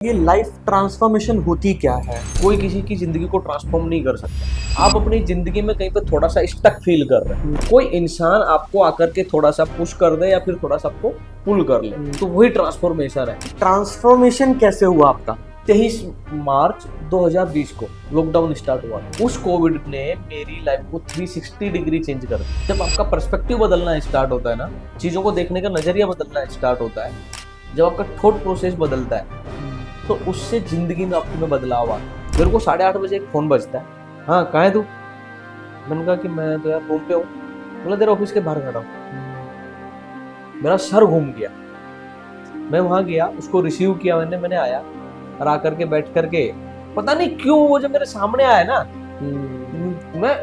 ये life transformation होती क्या है? कोई किसी की जिंदगी को ट्रांसफॉर्म नहीं कर सकता। आप अपनी जिंदगी में कहीं पे थोड़ा सा स्टक फील कर रहे हैं, कोई इंसान आपको आकर के थोड़ा सा पुश कर दे या फिर थोड़ा सा आपको पुल कर ले, तो वही ट्रांसफॉर्मेशन है। ट्रांसफॉर्मेशन कैसे हुआ आपका? 23 मार्च 2020 को लॉकडाउन स्टार्ट हुआ। उस कोविड ने मेरी लाइफ को 360 डिग्री चेंज कर दिया। जब आपका पर्सपेक्टिव बदलना स्टार्ट होता है ना, चीज़ों को देखने का नजरिया बदलना स्टार्ट होता है, जब आपका थॉट प्रोसेस बदलता है, तो उससे जिंदगी में आपको में बदलाव आता है। मेरे को 8:30 बजे एक फ़ोन बजता है। हाँ, कहाँ है तू? मैंने कहा कि मैं तो यार रूम पे हूँ। बोला तेरे ऑफिस के बाहर खड़ा हूँ। मेरा सर घूम गया। मैं वहाँ गया, उसको रिसीव किया मैंने आया और आकर के बैठ करके, पता नहीं क्यों वो जब मेरे सामने आया ना, मैं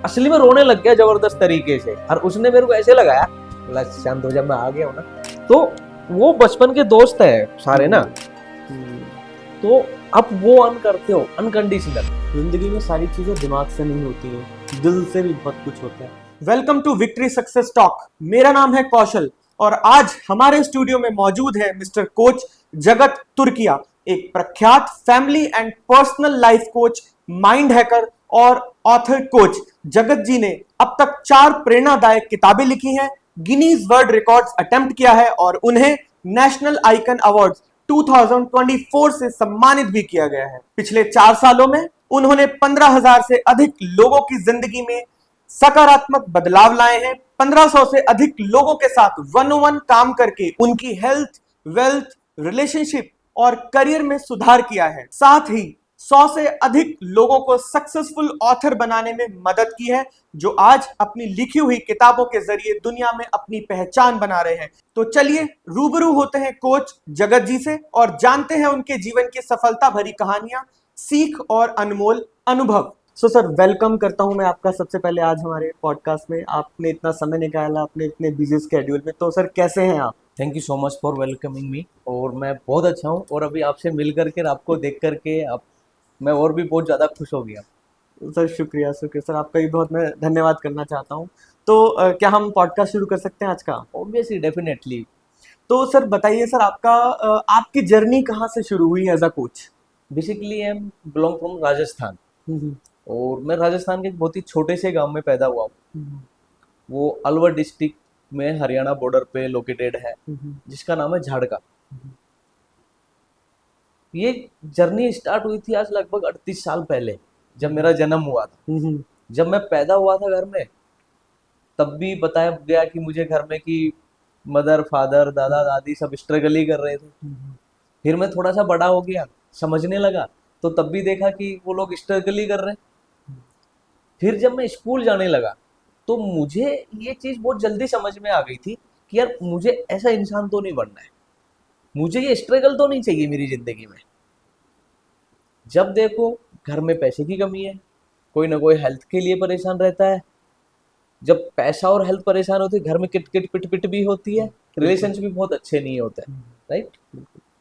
असली में रोने लग गया जबरदस्त तरीके से। और उसने मेरे को ऐसे लगाया, बोला शांत हो जा, मैं आ गया हूँ ना। तो वो बचपन के दोस्त है सारे ना, तो आप वो अन करते हो अनकंडीशनल। जिंदगी में सारी चीजें दिमाग से नहीं होती हैं, दिल से भी बहुत कुछ होता है। Welcome to Victory Success Talk. मेरा नाम है कौशल और आज हमारे स्टूडियो में मौजूद है मिस्टर कोच जगत तुर्किया, एक प्रख्यात family and personal life coach, mind hacker और ऑथर। कोच जगत जी ने अब तक 4 प्रेरणादायक किताबें लिखी हैं, गिनीज वर्ल्ड रिकॉर्ड्स अटेम्प्ट किया है और उन्हें नेशनल आइकन अवार्ड्स 2024 से सम्मानित भी किया गया है। पिछले 4 सालों में उन्होंने 15,000 से अधिक लोगों की जिंदगी में सकारात्मक बदलाव लाए हैं। 1500 से अधिक लोगों के साथ वन ऑन वन काम करके उनकी हेल्थ, वेल्थ, रिलेशनशिप और करियर में सुधार किया है। साथ ही 100 से अधिक लोगों को सक्सेसफुल ऑथर बनाने में मदद की है, जो आज अपनी लिखी हुई किताबों के जरिए दुनिया में अपनी पहचान बना रहे हैं। तो चलिए रूबरू होते हैं कोच जगत जी से और जानते हैं उनके जीवन की सफलता भरी कहानियां, सीख और अनमोल अनुभव। सो सर, वेलकम करता हूं मैं आपका सबसे पहले आज हमारे पॉडकास्ट में। आपने इतना समय निकाला अपने इतने बिजी स्केड्यूल में, तो सर कैसे हैं आप? Thank you so much for welcoming मी। और मैं बहुत अच्छा हूँ, और अभी आपसे मिल करके, आपको देख करके आप मैं और भी बहुत ज़्यादा खुश हो गया। सर शुक्रिया शुक्रिया सर, आपका भी बहुत मैं धन्यवाद करना चाहता हूं। तो क्या हम पॉडकास्ट शुरू कर सकते हैं आज का? Obviously, definitely. तो सर बताइए सर, आपकी जर्नी कहाँ से शुरू हुई as a coach? Basically I am belong from Rajasthan, और मैं राजस्थान के एक बहुत ही छोटे से गांव में पैदा हुआ हूँ। वो अलवर डिस्ट्रिक्ट में हरियाणा बॉर्डर पे लोकेटेड है, जिसका नाम है झाड़का। ये जर्नी स्टार्ट हुई थी आज लगभग 38 साल पहले, जब मेरा जन्म हुआ था। जब मैं पैदा हुआ था घर में, तब भी बताया गया कि मुझे घर में कि मदर फादर दादा दादी सब स्ट्रगल ही कर रहे थे। फिर मैं थोड़ा सा बड़ा हो गया, समझने लगा, तो तब भी देखा कि वो लोग स्ट्रगल ही कर रहे हैं। फिर जब मैं स्कूल जाने लगा, तो मुझे ये चीज़ बहुत जल्दी समझ में आ गई थी कि यार मुझे ऐसा इंसान तो नहीं बनना है, मुझे ये स्ट्रगल तो नहीं चाहिए मेरी ज़िंदगी में। जब देखो घर में पैसे की कमी है, कोई ना कोई हेल्थ के लिए परेशान रहता है। जब पैसा और हेल्थ परेशान होती है, घर में किट किट पिट पिट भी होती है, रिलेशंस भी बहुत अच्छे नहीं होते हैं, राइट।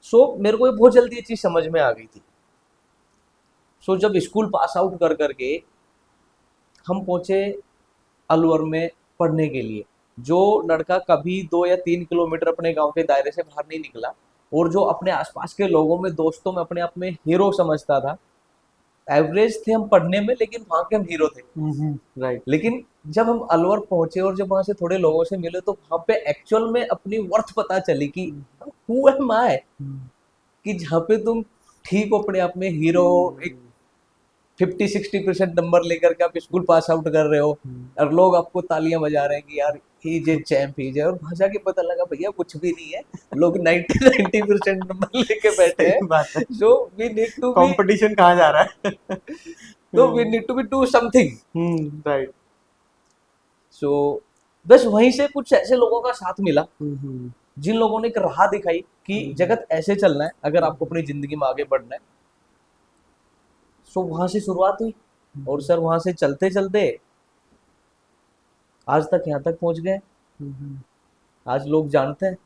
सो मेरे को ये बहुत जल्दी ये चीज़ समझ में आ गई थी। सो जब स्कूल पास आउट कर करके हम पहुंचे अलवर में पढ़ने के लिए, जो लड़का कभी 2 या 3 किलोमीटर अपने गांव के दायरे से बाहर नहीं निकला, और जो अपने आसपास के लोगों में, दोस्तों में अपने आप में हीरो समझता था। एवरेज थे हम पढ़ने में, लेकिन वहाँ के हम हीरो थे, राइट। लेकिन जब हम अलवर पहुंचे और जब वहां से थोड़े लोगों से मिले, तो वहां पे एक्चुअल में अपनी वर्थ पता चली कि हु एम आई, कि जहाँ पे तुम ठीक हो, अपने आप में हीरो, एक 50-60% नंबर लेकर के आप स्कूल पास आउट कर रहे हो, और लोग आपको तालियां बजा रहे हैं कि यार ही जे चैंप ही जे, और वहां जाके पता लगा भैया कुछ भी नहीं है, लोग 90% नंबर लेके बैठे हैं। सही बात है। So we need to be, competition कहाँ जा रहा है? तो we need to be do something. Right. So बस वहीं से कुछ ऐसे लोगों का साथ मिला, जिन लोगों ने एक राह दिखाई कि जगत ऐसे चलना है अगर आपको अपनी जिंदगी में आगे बढ़ना है। सो वहां से शुरुआत हुई, और सर वहां से चलते चलते आज तक यहाँ तक पहुंच गए। आज लोग जानते हैं,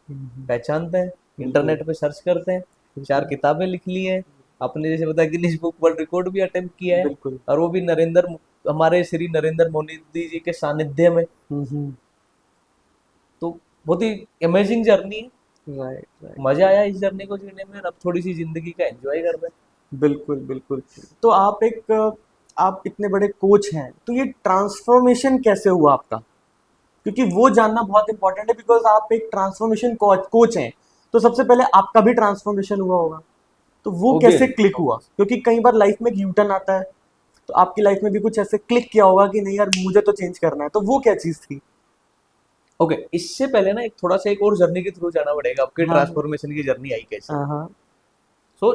पहचानते हैं, इंटरनेट पे सर्च करते हैं, 4 किताबें लिख ली हैं, आपने जैसे बताया गिनीज बुक वर्ल्ड रिकॉर्ड भी अटेम्प्ट किया है, और वो भी हमारे श्री नरेंद्र मोदी जी के सानिध्य में। तो बहुत ही अमेजिंग जर्नी है। Right right. मजा आया इस जर्नी को जीने में, अब थोड़ी सी जिंदगी का एंजॉय कर रहे बिल्कुल बिल्कुल। तो आप इतने बड़े कोच हैं, तो ये ट्रांसफॉर्मेशन कैसे हुआ आपका? क्योंकि वो जानना बहुत इंपॉर्टेंट है, बिकॉज आप एक ट्रांसफॉर्मेशन कोच हैं। तो सबसे पहले आपका भी ट्रांसफॉर्मेशन हुआ होगा, तो वो कैसे ऑब्वियसली। क्लिक हुआ? क्योंकि कई बार लाइफ में एक यू टर्न आता है, तो आपकी लाइफ में भी कुछ ऐसे क्लिक किया होगा कि नहीं यार मुझे तो चेंज करना है, तो वो क्या चीज थी? ओके, इससे पहले ना एक थोड़ा सा एक और जर्नी के थ्रू जाना पड़ेगा, आपके हाँ ट्रांसफॉर्मेशन की जर्नी आई कैसे। हाँ हाँ।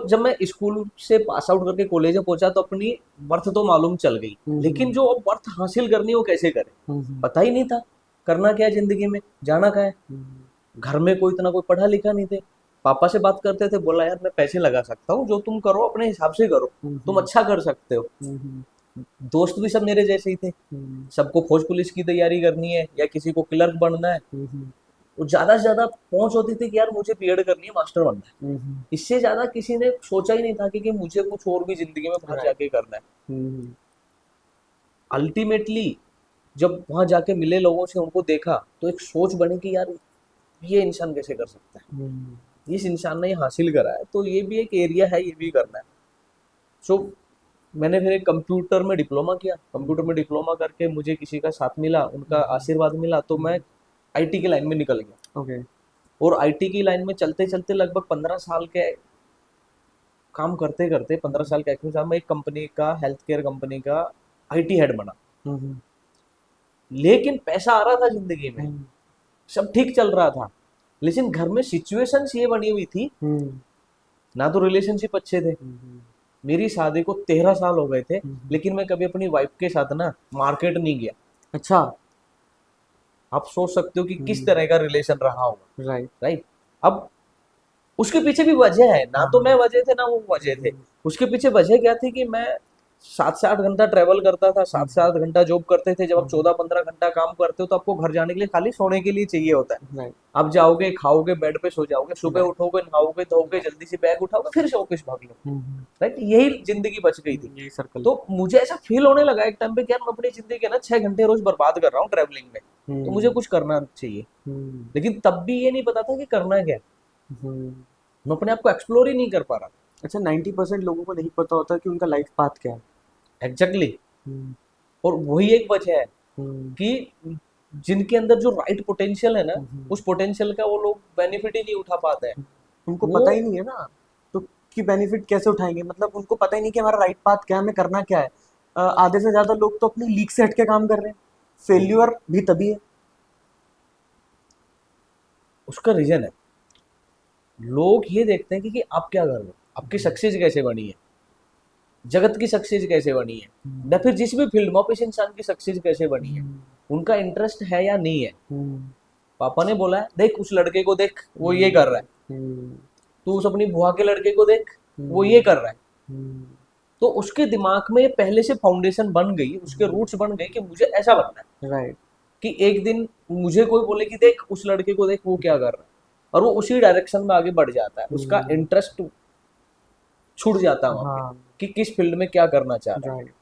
जब मैं स्कूल से पास आउट करके कॉलेज में पहुंचा तो अपनी वर्थ तो मालूम चल गई, लेकिन जो अब वर्थ हासिल करनी है वो कैसे करें, हम्म, पता ही नहीं था। करना क्या है जिंदगी में, जाना क्या है। हम्म, घर में कोई इतना कोई पढ़ा लिखा नहीं थे। पापा से बात करते थे, बोला यार मैं पैसे लगा सकता हूँ, जो तुम करो अपने हिसाब से करो, तुम हम्म, अच्छा कर सकते हो। हम्म, दोस्त भी सब मेरे जैसे ही थे, हम्म, सबको फौज पुलिस की तैयारी करनी है या किसी को क्लर्क बनना है। हम्म, वो ज्यादा से ज्यादा पहुंच होती थी कि यार मुझे बीएड करनी है, मास्टर बनना है। हम्म, इससे ज्यादा किसी ने सोचा ही नहीं था कि मुझे कुछ और भी जिंदगी में बाहर राइट। जाके करना है। हम्म, अल्टीमेटली जब वहां जाके मिले लोगों से, उनको देखा, तो एक सोच बनी कि यार ये इंसान कैसे कर सकता है, हम्म, इस इंसान ने ये हासिल करा है, तो ये भी एक एरिया है, ये भी करना है। सो मैंने फिर एक कंप्यूटर में डिप्लोमा किया। कंप्यूटर में डिप्लोमा करके मुझे किसी का साथ मिला, उनका आशीर्वाद मिला, तो मैं आईटी की लाइन में निकल गया। ओके। और आईटी की लाइन में चलते चलते लगभग 15 साल के काम करते करते, 15 साल के एक्सपीरियंस, मैं एक कंपनी का, हेल्थ केयर कंपनी का आईटी हेड बना। हम्म, लेकिन पैसा आ रहा था जिंदगी में, हम्म, सब ठीक चल रहा था, लेकिन घर में सिचुएशंस ये बनी हुई थी, हम्म, ना तो रिलेशनशिप अच्छे थे। हम्म, मेरी शादी को 13 साल हो गए थे, हम्म, लेकिन मैं कभी अपनी वाइफ के साथ ना मार्केट नहीं गया। अच्छा। आप सोच सकते हो कि किस तरह का रिलेशन रहा होगा। राइट। राइट। अब उसके पीछे भी वजह है, ना हाँ। तो मैं वजह थे ना वो वजह थे। उसके पीछे वजह क्या थी कि मैं 7 से 8 घंटा ट्रेवल करता था, 7 से 8 घंटा जॉब करते थे। जब आप 14-15 घंटा काम करते हो तो आपको घर जाने के लिए खाली सोने के लिए चाहिए होता है। राइट आप जाओगे, खाओगे, बेड पे सो जाओगे, सुबह राइट। उठोगे, नहाओगे, धोगे, जल्दी से बैग उठाओगे, फिर से ऑफिस भाग लो। हम्म, राइट, यही जिंदगी बच गई थी। यही सर्कल। तो मुझे ऐसा फील होने लगा एक टाइम पे कि यार मैं अपनी जिंदगी के ना 6 घंटे रोज बर्बाद कर रहा हूँ ट्रैवलिंग में, तो मुझे हम्म, कुछ करना चाहिए। हम्म, लेकिन तब भी ये नहीं पता था कि करना क्या है। हम्म। मैं अपने आप को एक्सप्लोर ही नहीं कर पा रहा अच्छा, 90% लोगों को नहीं पता होता कि उनका लाइफ पाथ क्या है। था। एग्जैक्टली। हम्म, और वही एक वजह है हम्म, कि जिनके अंदर जो राइट पोटेंशियल है ना, हम्म, उस पोटेंशियल का वो लोग बेनिफिट ही नहीं उठा पाते हैं। उनको वो पता ही नहीं है ना, तो कि बेनिफिट कैसे उठाएंगे? मतलब उनको पता ही नहीं कि हमारा राइट पाथ क्या है, हमें करना क्या है। आधे से ज्यादा लोग तो अपनी लीक से हट के काम कर रहे हैं। फेल्यूर भी तभी है। उसका रीजन है, लोग ये देखते हैं कि आप क्या कर रहे हो, आपकी सक्सेस कैसे बनी है, जगत की सक्सेस कैसे बनी है, या फिर जिस भी फील्ड में आप इस इंसान की सक्सेस कैसे बनी है, उनका इंटरेस्ट है या नहीं है। पापा ने बोला है देख उस लड़के को देख, वो ये कर रहा है, तू उस अपनी बुआ के लड़के को देख, वो ये कर रहा है। तो उसके दिमाग में ये पहले से फाउंडेशन बन गई, उसके रूट्स बन गए कि मुझे ऐसा बनना है। राइट। कि एक दिन मुझे कोई बोले कि देख उस लड़के को देख, वो क्या कर रहा है, और वो उसी डायरेक्शन में आगे बढ़ जाता है, उसका इंटरेस्ट छूट जाता है वहां पे हाँ। कि किस फील्ड में क्या करना चाह रहा राइट। है।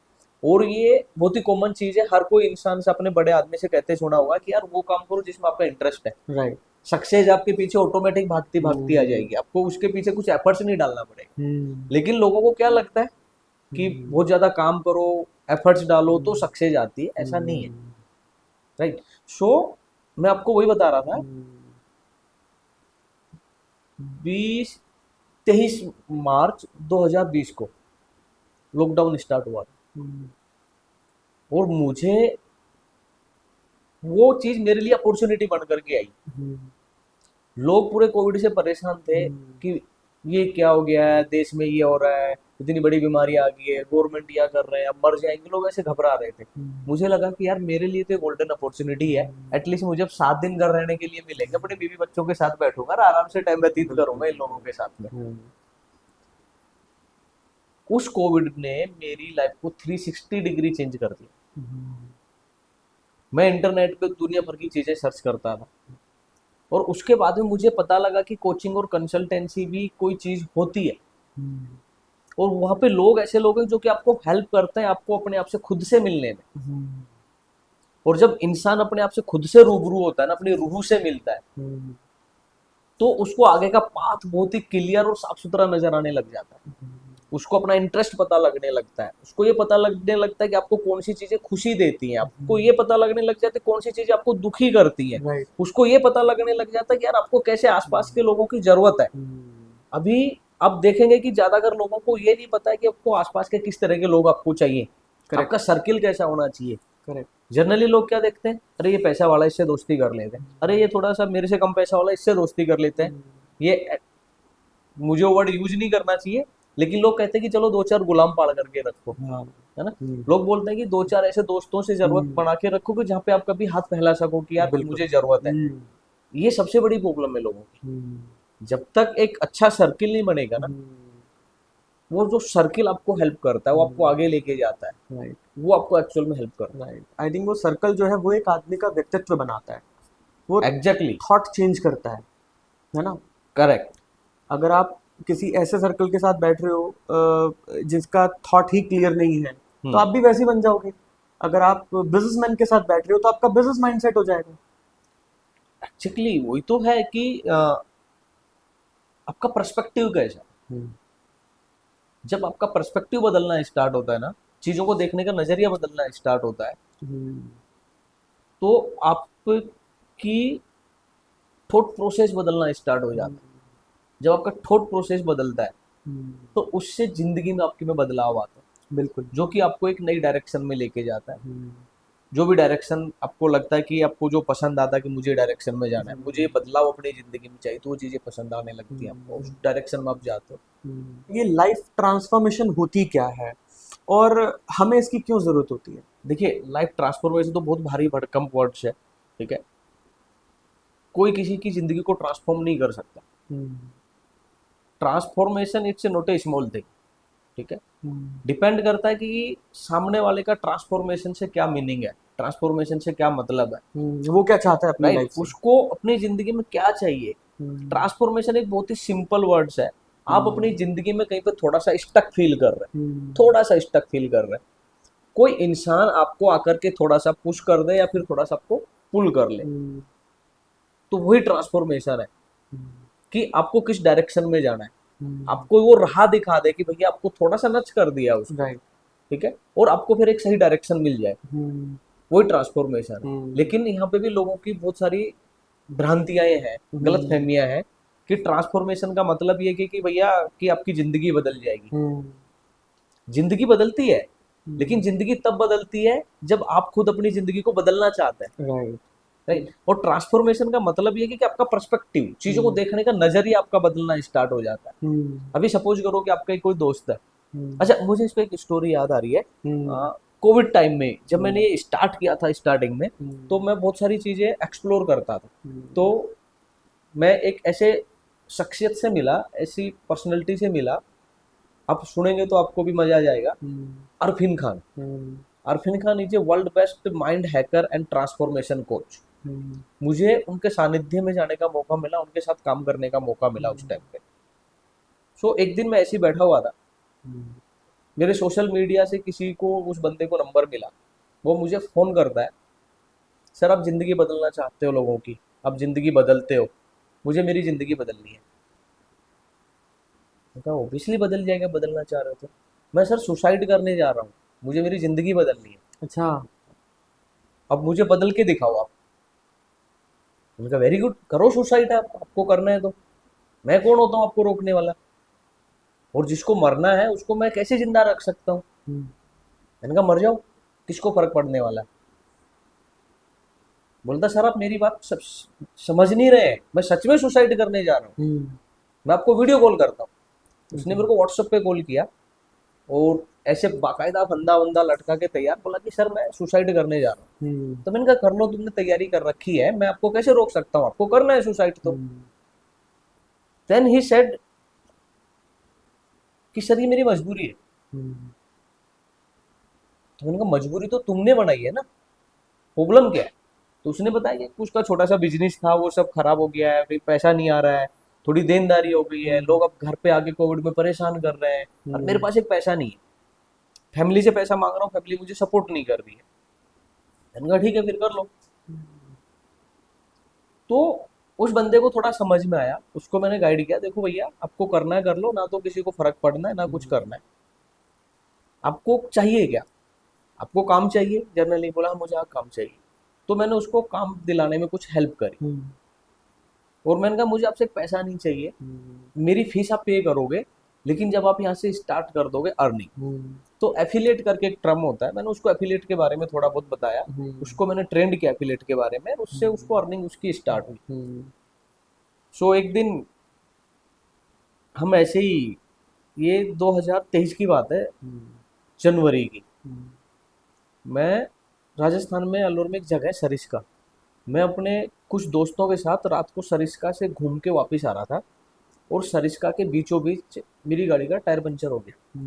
और ये बहुत ही कॉमन चीज है, हर कोई इंसान से अपने बड़े आदमी से कहते सुना होगा कि यार वो काम करो जिसमें आपका इंटरेस्ट है। राइट। सक्सेस आपके पीछे ऑटोमेटिक भागती भागती आ जाएगी, आपको उसके पीछे कुछ एफर्ट्स नहीं डालना पड़ेगा। लेकिन लोगों को क्या लगता है कि बहुत ज्यादा काम करो, एफर्ट्स डालो तो सक्सेस आती है, ऐसा नहीं है। राइट। सो मैं आपको वही बता रहा था, 23 मार्च 2020 को लॉकडाउन स्टार्ट हुआ था, और मुझे वो चीज मेरे लिए अपॉर्चुनिटी बन करके आई। लोग पूरे कोविड से परेशान थे कि ये क्या हो गया है, देश में ये हो रहा है, इतनी बड़ी बीमारी आ गई है, गवर्नमेंट यह कर रहे हैं, अब मर जाएंगे, लोग ऐसे घबरा रहे थे। मुझे लगा कि यार मेरे लिए तो गोल्डन अपॉर्चुनिटी है, एटलीस्ट मुझे अब 7 दिन घर रहने के लिए मिलेंगे, अपने बीवी बच्चों के साथ बैठूंगा और आराम से टाइम व्यतीत बिल्कुल। करूंगा इन लोगों के साथ में। उस कोविड ने मेरी लाइफ को 360 डिग्री चेंज कर दिया। मैं इंटरनेट पे दुनिया भर की चीजें सर्च करता था, और उसके बाद में मुझे पता लगा कि कोचिंग और कंसल्टेंसी भी कोई चीज होती है, और वहां पे लोग ऐसे लोग हैं जो कि आपको हेल्प करते हैं आपको अपने आप से खुद से मिलने में। और जब इंसान अपने आप से खुद से रूबरू होता है ना, अपनी रूह से मिलता है, तो उसको आगे का पाथ बहुत ही क्लियर और साफ सुथरा नजर आने लग जाता है। उसको अपना इंटरेस्ट पता लगने लगता है, उसको ये पता लगने लगता है कि आपको कौन सी चीजें खुशी देती हैं, आपको ये पता लगने लग जाता है कौन सी चीजें आपको दुखी करती हैं। राइट। उसको ये पता लगने लग जाता है कि यार आपको कैसे आसपास के लोगों की जरूरत है। अभी आप देखेंगे कि ज्यादातर लोगों को ये नहीं पता है कि आपको आसपास के किस तरह के लोग आपको चाहिए, Correct. आपका सर्किल कैसा होना चाहिए। करेक्ट। जनरली लोग क्या देखते हैं, अरे ये पैसा वाला इससे दोस्ती कर लेते हैं, अरे ये थोड़ा सा मेरे से कम पैसा वाला इससे दोस्ती कर लेते हैं। ये मुझे वो वर्ड यूज नहीं करना चाहिए, लेकिन लोग कहते हैं कि चलो दो चार गुलाम पाल करके रखो, हाँ। है ना। लोग बोलते हैं कि दो चार ऐसे दोस्तों से जरूरत बना के रखो कि जहाँ पे आप कभी हाथ फैला सको कि यार बिल्कुल। मुझे जरूरत है। ये सबसे बड़ी प्रॉब्लम है लोगों की। जब तक एक अच्छा सर्किल नहीं बनेगा ना, वो जो सर्किल आपको हेल्प करता है, वो आपको आगे लेके जाता है, राइट। वो आपको एक्चुअल में हेल्प करता राइट। आई थिंक वो सर्कल जो है वो एक आदमी का व्यक्तित्व बनाता है, वो है। एग्जैक्टली। थॉट चेंज करता है ना। करेक्ट। अगर आप किसी ऐसे सर्कल के साथ बैठ रहे हो जिसका थॉट ही क्लियर नहीं है, तो आप भी वैसे ही बन जाओगे। अगर आप बिजनेसमैन के साथ बैठ रहे हो तो आपका बिजनेस माइंडसेट हो जाएगा। एक्चुअली वही तो है कि आपका पर्सपेक्टिव कैसा है। जब आपका पर्सपेक्टिव बदलना स्टार्ट होता है ना, चीजों को देखने का नजरिया बदलना स्टार्ट होता है, तो आपकी थॉट प्रोसेस बदलना स्टार्ट हो जाता है। जब आपका थॉट प्रोसेस बदलता है तो उससे जिंदगी में आपके में बदलाव आता है, बिल्कुल। जो कि आपको एक नई डायरेक्शन में लेके जाता है। जो भी डायरेक्शन आपको लगता है कि आपको जो पसंद आता है कि मुझे डायरेक्शन में जाना है, मुझे ये बदलाव अपनी जिंदगी में चाहिए, तो वो चीजें पसंद आने लगती हैं आपको, उस डायरेक्शन में आप जाते हो। ये लाइफ ट्रांसफॉर्मेशन होती क्या है और हमें इसकी क्यों जरूरत होती है? देखिए, लाइफ ट्रांसफॉर्मेशन तो बहुत भारी भरकम वर्ड्स है, ठीक है। कोई किसी की जिंदगी को ट्रांसफॉर्म नहीं कर सकता। Transformation it's not a small thing, ठीक है। डिपेंड करता है कि सामने वाले का ट्रांसफॉर्मेशन से क्या मीनिंग है, ट्रांसफॉर्मेशन से क्या मतलब है, वो क्या चाहता है अपनी लाइफ राइट। से। उसको अपनी जिंदगी में क्या चाहिए। ट्रांसफॉर्मेशन एक बहुत ही सिंपल वर्ड्स है। आप अपनी जिंदगी में कहीं पर थोड़ा सा स्टक फील कर रहे हैं, थोड़ा सा स्टक फील कर रहे हैं, कोई इंसान आपको आकर के थोड़ा सा पुश कर दे या फिर थोड़ा सा आपको पुल कर ले, तो वही ट्रांसफॉर्मेशन है कि आपको किस डायरेक्शन में जाना है। आपको वो राह दिखा दे कि भैया आपको थोड़ा सा नच कर दिया उसको, राइट। ठीक है, और आपको फिर एक सही डायरेक्शन मिल जाए, वही ट्रांसफॉर्मेशन है। लेकिन यहाँ पे भी लोगों की बहुत सारी भ्रांतियां हैं, गलत फहमियां हैं कि ट्रांसफॉर्मेशन का मतलब ये कि भैया कि आपकी जिंदगी बदल जाएगी। जिंदगी बदलती है, लेकिन जिंदगी तब बदलती है जब आप खुद अपनी जिंदगी को बदलना चाहते हैं, राइट। राइट। और ट्रांसफॉर्मेशन का मतलब ये है कि आपका पर्सपेक्टिव, चीजों को देखने का नजरिया आपका बदलना स्टार्ट हो जाता है। अभी सपोज करो कि आपका कोई दोस्त है। अच्छा, मुझे इस पे एक स्टोरी याद आ रही है। कोविड टाइम में जब मैंने ये स्टार्ट किया था स्टार्टिंग में, तो मैं बहुत सारी चीजें एक्सप्लोर करता था। तो मैं एक ऐसे शख्सियत से मिला, ऐसी पर्सनैलिटी से मिला, आप सुनेंगे तो आपको भी मजा आ जाएगा। Arfeen Khan. Arfeen Khan is a world best mind hacker and transformation coach. मुझे उनके सानिध्य में जाने का मौका मिला, उनके साथ काम करने का मौका मिला उस टाइम पे। सो एक दिन मैं ऐसे ही बैठा हुआ था, मेरे सोशल मीडिया से किसी को, उस बंदे को नंबर मिला, वो मुझे फोन करता है, सर आप जिंदगी बदलना चाहते हो लोगों की, आप जिंदगी बदलते हो, मुझे मेरी जिंदगी बदलनी है। मैं कहा ऑब्वियसली बदल जाएगा, बदलना चाह रहे हो तो। मैं सर सुसाइड करने जा रहा हूँ, मुझे मेरी जिंदगी बदलनी है। अच्छा। अब मुझे बदल के दिखाओ आप। उनका वेरी गुड, करो सुसाइड, आपको करना है तो मैं कौन होता हूँ आपको रोकने वाला। और जिसको मरना है उसको मैं कैसे जिंदा रख सकता हूँ। मैंने कहा मर जाओ, किसको फर्क पड़ने वाला है। बोलता सर आप मेरी बात समझ नहीं रहे, मैं सच में सुसाइड करने जा रहा हूँ, मैं आपको वीडियो कॉल करता हूँ। उसने मेरे को व्हाट्सएप पे कॉल किया और ऐसे बाकायदा फंदा वंदा लटका के तैयार, बोला कि सर मैं सुसाइड करने जा रहा हूँ। तो मैंने कहा कर लो, तुमने तैयारी कर रखी है, मैं आपको कैसे रोक सकता हूँ, आपको करना है सुसाइड तो। देन ही सेड कि सर ये मेरी मजबूरी है। तो मैंने कहा मजबूरी तो तुमने बनाई है ना, प्रॉब्लम क्या है। तो उसने बताया कि उसका छोटा सा बिजनेस था, वो सब खराब हो गया है, फिर पैसा नहीं आ रहा है, थोड़ी देनदारी हो गई है, लोग अब घर पे आके कोविड में परेशान कर रहे हैं, और मेरे पास एक पैसा नहीं है, फैमिली से पैसा मांग रहा हूँ, फैमिली मुझे सपोर्ट नहीं कर रही है। मैंने कहा ठीक है फिर कर लो। तो उस बंदे को थोड़ा समझ में आया, उसको मैंने गाइड किया, देखो भैया आपको करना है कर लो, ना तो किसी को फर्क पड़ना है ना कुछ करना है, आपको चाहिए क्या, आपको काम चाहिए, जनरली बोला मुझे काम चाहिए, तो मैंने उसको काम दिलाने में कुछ हेल्प करी। और मैंने कहा मुझे आपसे पैसा नहीं चाहिए, मेरी फीस आप पे करोगे, लेकिन जब आप यहाँ से स्टार्ट कर दोगे अर्निंग, तो एफिलिएट करके एक टर्म होता है, मैंने उसको एफिलिएट के बारे में थोड़ा बहुत बताया, उसको मैंने ट्रेंड किया एफिलिएट के बारे में, उससे उसको अर्निंग उसकी स्टार्ट हुई। सो एक दिन हम ऐसे ही, ये 2023 की बात है, जनवरी की, मैं राजस्थान में अलवर में एक जगह है सरिस्का, मैं अपने कुछ दोस्तों के साथ रात को सरिस्का से घूम के वापस आ रहा था, और सरिस्का के बीचों बीच मेरी गाड़ी का टायर पंचर हो गया।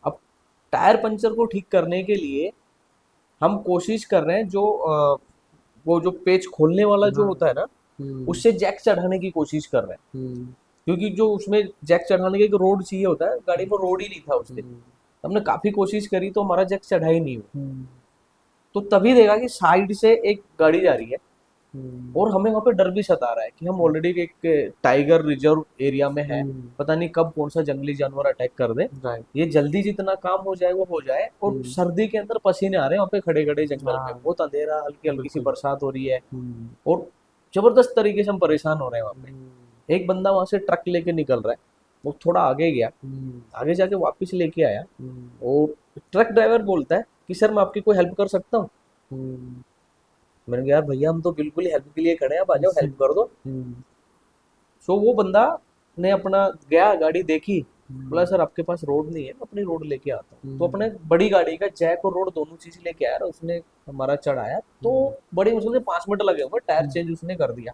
अब टायर पंचर को ठीक करने के लिए हम कोशिश कर रहे हैं, जो वो जो पेच खोलने वाला जो होता है ना, उससे जैक चढ़ाने की कोशिश कर रहे हैं, क्योंकि जो उसमें जैक चढ़ाने का एक रोड चाहिए होता है, गाड़ी पर रोड ही नहीं था उस दिन। हमने काफी कोशिश करी तो हमारा जैक चढ़ा ही नहीं हुआ। तो तभी देखा कि साइड से एक गाड़ी जा रही है, और हमें वहां पे डर भी सता रहा है कि हम ऑलरेडी एक टाइगर रिजर्व एरिया में है, पता नहीं कब कौन सा जंगली जानवर अटैक कर दे, ये जल्दी जितना काम हो जाए वो हो जाए। और सर्दी के अंदर पसीने आ रहे हैं वहाँ पे खड़े खड़े जंगल में, बहुत अंधेरा, हल्की हल्की सी बरसात हो रही है, और जबरदस्त तरीके से हम परेशान हो रहे हैं वहाँ पे। एक बंदा वहां से ट्रक लेके निकल रहा है, वो थोड़ा आगे गया, आगे जाके वापस लेके आया, और ट्रक ड्राइवर बोलता है कि सर मैं आपकी कोई हेल्प कर सकता हूँ। मैंने कहा यार भैया हम तो बिल्कुल ही हेल्प के लिए खड़े हैं, आप आ जाओ हेल्प कर दो। सो वो बंदा ने अपना गया, गाड़ी देखी, बोला सर आपके पास रोड नहीं है, मैं अपनी रोड लेके आता हूँ। तो अपने बड़ी गाड़ी का जैक और रोड दोनों चीज लेके आया, उसने हमारा चढ़ाया, तो बड़ी मुश्किल से 5 मिनट लगे हुए, टायर चेंज उसने कर दिया।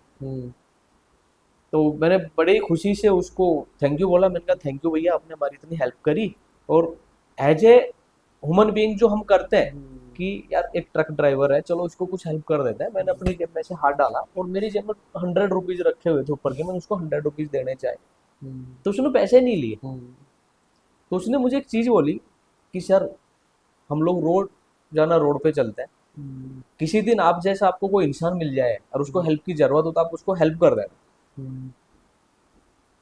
तो मैंने बड़ी खुशी से उसको थैंक यू बोला, मैंने कहा थैंक यू भैया आपने हमारी इतनी हेल्प करी। और एज ए ह्यूमन बीइंग जो हम करते हैं कि यार एक ट्रक ड्राइवर है, चलो उसको कुछ हेल्प कर देते हैं, मैंने अपनी जेब में से हाथ डाला, और मेरी जेब में 100 रुपीज रखे हुए थे ऊपर के, मैंने उसको 100 रुपीज देने चाहे, तो उसने पैसे नहीं लिए। तो उसने मुझे एक चीज बोली कि सर हम लोग रोड जाना रोड पे चलते हैं, किसी दिन आप जैसा आपको कोई इंसान मिल जाए और उसको हेल्प की जरूरत हो तो आप उसको हेल्प कर देना।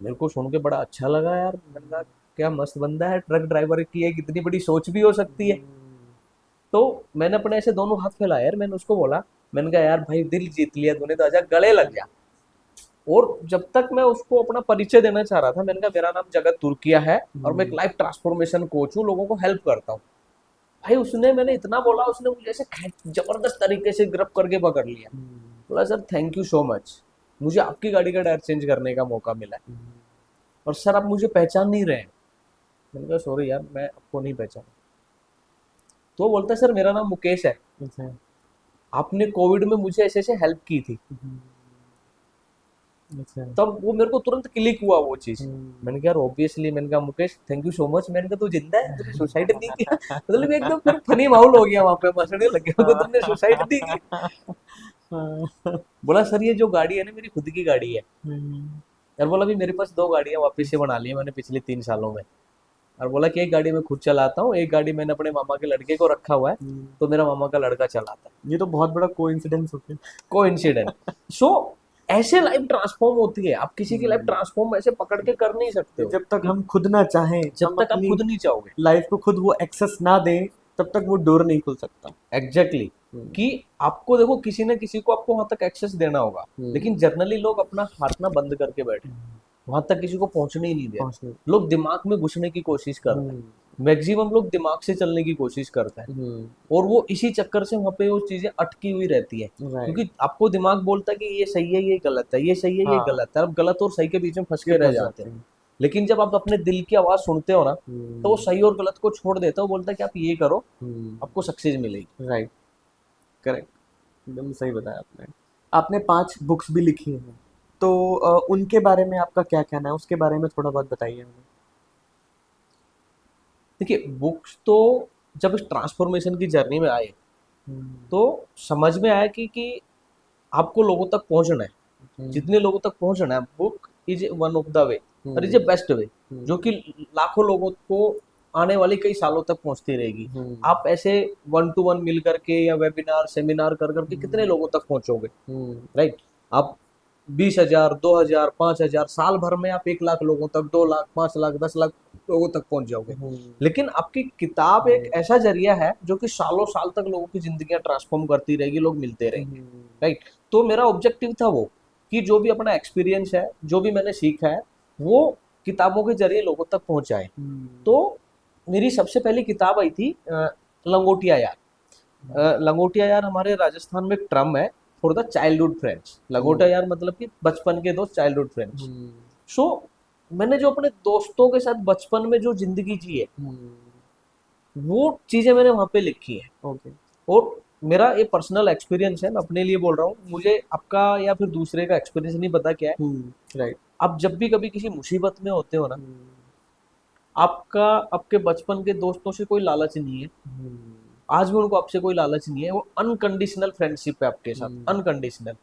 मेरे को सुन के बड़ा अच्छा लगा यार, मैंने कहा क्या मस्त बंदा है, ट्रक ड्राइवर की एक इतनी बड़ी सोच भी हो सकती है। तो मैंने अपने ऐसे दोनों हाथ फैलाए यार, मैंने उसको बोला, मैंने कहा यार भाई दिल जीत लिया तूने तो, आजा गले लग गया। और जब तक मैं उसको अपना परिचय देना चाह रहा था, मैंने कहा मेरा नाम जगत तुर्किया है और मैं एक लाइफ ट्रांसफॉर्मेशन कोच हूँ, लोगों को हेल्प करता हूँ। भाई उसने, मैंने इतना बोला, उसने मुझे ऐसे जबरदस्त तरीके से ग्रप करके पकड़ लिया, बोला sir thank you so much, मुझे आपकी गाड़ी का टायर चेंज करने का मौका मिला है, और सर आप मुझे पहचान नहीं रहे हैं। मैंने कहा सॉरी यार मैं आपको नहीं पहचाना। तो वो बोलता है सर मेरा नाम मुकेश है, आपने कोविड में मुझे ऐसे ऐसे हेल्प की थी। तब वो मेरे को तुरंत क्लिक हुआ वो चीज। मैंने कहा ऑब्वियसली, मैंने कहा Mukesh thank you so much, मैंने कहा तू जिंदा है, तूने सुसाइड नहीं किया। मतलब एकदम फिर फनी माहौल हो गया वहां पे, हंसने लगे को तुमने सुसाइड नहीं की। बोला सर ये जो गाड़ी है ना मेरी खुद की गाड़ी है। यार बोला भी मेरे पास 2 गाड़ियां वापस से बना ली है मैंने पिछले 3 सालों में। और बोला कि एक गाड़ी मैं खुद चलाता हूँ, एक गाड़ी मैंने अपने मामा के लड़के को रखा हुआ है, तो मेरा मामा का लड़का चलाता है। ये तो बहुत बड़ा कोइंसिडेंस हो गया। कोइंसिडेंस। सो ऐसे लाइफ ट्रांसफॉर्म होती है, आप किसी की लाइफ ट्रांसफॉर्म ऐसे पकड़ के कर नहीं सकते हो जब तक हम खुद ना चाहें, जब तक आप खुद नहीं चाहोगे, लाइफ को खुद वो एक्सेस ना दें, तब तक वो डोर नहीं खुल सकता। एग्जैक्टली कि आपको देखो किसी न किसी को आपको वहां तक एक्सेस देना होगा, लेकिन जनरली लोग अपना हाथ ना बंद करके बैठे, वहां तक किसी को पहुंचने ही नहीं देते। लोग दिमाग में घुसने की कोशिश करते हैं, मैक्सिमम लोग दिमाग से चलने की कोशिश करते हैं, और वो इसी चक्कर से वहां पे वो चीजें अटकी हुई रहती है, क्योंकि आपको दिमाग बोलता है कि ये सही है ये गलत है, ये सही है ये गलत है, अब गलत और सही के बीच में फंस के रह जाते हैं। लेकिन जब आप अपने दिल की आवाज सुनते हो ना, तो वो सही और गलत को छोड़ देता है, बोलता है कि आप ये करो आपको सक्सेस मिलेगी। राइट, करेक्ट, एकदम सही बताया आपने। आपने 5 बुक्स भी लिखी हैं, तो उनके बारे में आपका क्या कहना है, उसके बारे में थोड़ा बहुत बताइए हमें। देखिए बुक्स तो जब इस ट्रांसफॉर्मेशन की जर्नी में आए तो समझ में आया कि आपको लोगों तक पहुंचना है, जितने लोगों तक पहुंचना है, book is one of the way और इज ए बेस्ट वे, जो कि लाखों लोगों को आने वाले कई सालों तक पहुंचती रहेगी। आप ऐसे 1 to 1 मिल करके या वेबिनार सेमिनार कर करके कितने लोगों तक पहुंचोगे, राइट। आप 20,000 2,000 5,000 साल भर में आप 1 लाख लोगों तक, 2 लाख 5 लाख 10 लाख लोगों तक पहुंच जाओगे। लेकिन आपकी किताब एक ऐसा जरिया है जो कि सालों साल तक लोगों की जिंदगियां ट्रांसफॉर्म करती रहेगी, लोग मिलते रहेंगे। राइट। तो मेरा ऑब्जेक्टिव था वो कि जो भी अपना एक्सपीरियंस है, जो भी मैंने सीखा है, वो किताबों के जरिए लोगों तक पहुंचाए। तो मेरी सबसे पहली किताब आई थी लंगोटिया यार। लंगोटिया यार हमारे राजस्थान में एक टर्म है फॉर द चाइल्डहुड फ्रेंड्स। लंगोटिया यार मतलब कि बचपन के दोस्त, चाइल्डहुड फ्रेंड्स। सो मैंने जो अपने दोस्तों के साथ बचपन में जो जिंदगी जी है, वो चीजें मैंने वहां पे लिखी है। ओके। और मेरा ये पर्सनल एक्सपीरियंस है, मैं अपने लिए बोल रहा हूँ, मुझे आपका या फिर दूसरे का एक्सपीरियंस नहीं पता क्या है। राइट। आप जब भी कभी किसी मुसीबत में होते हो ना, आपका आपके बचपन के दोस्तों से कोई लालच नहीं है, आज भी उनको आपसे कोई लालच नहीं है, वो अनकंडीशनल फ्रेंडशिप है आपके साथ, अनकंडीशनल।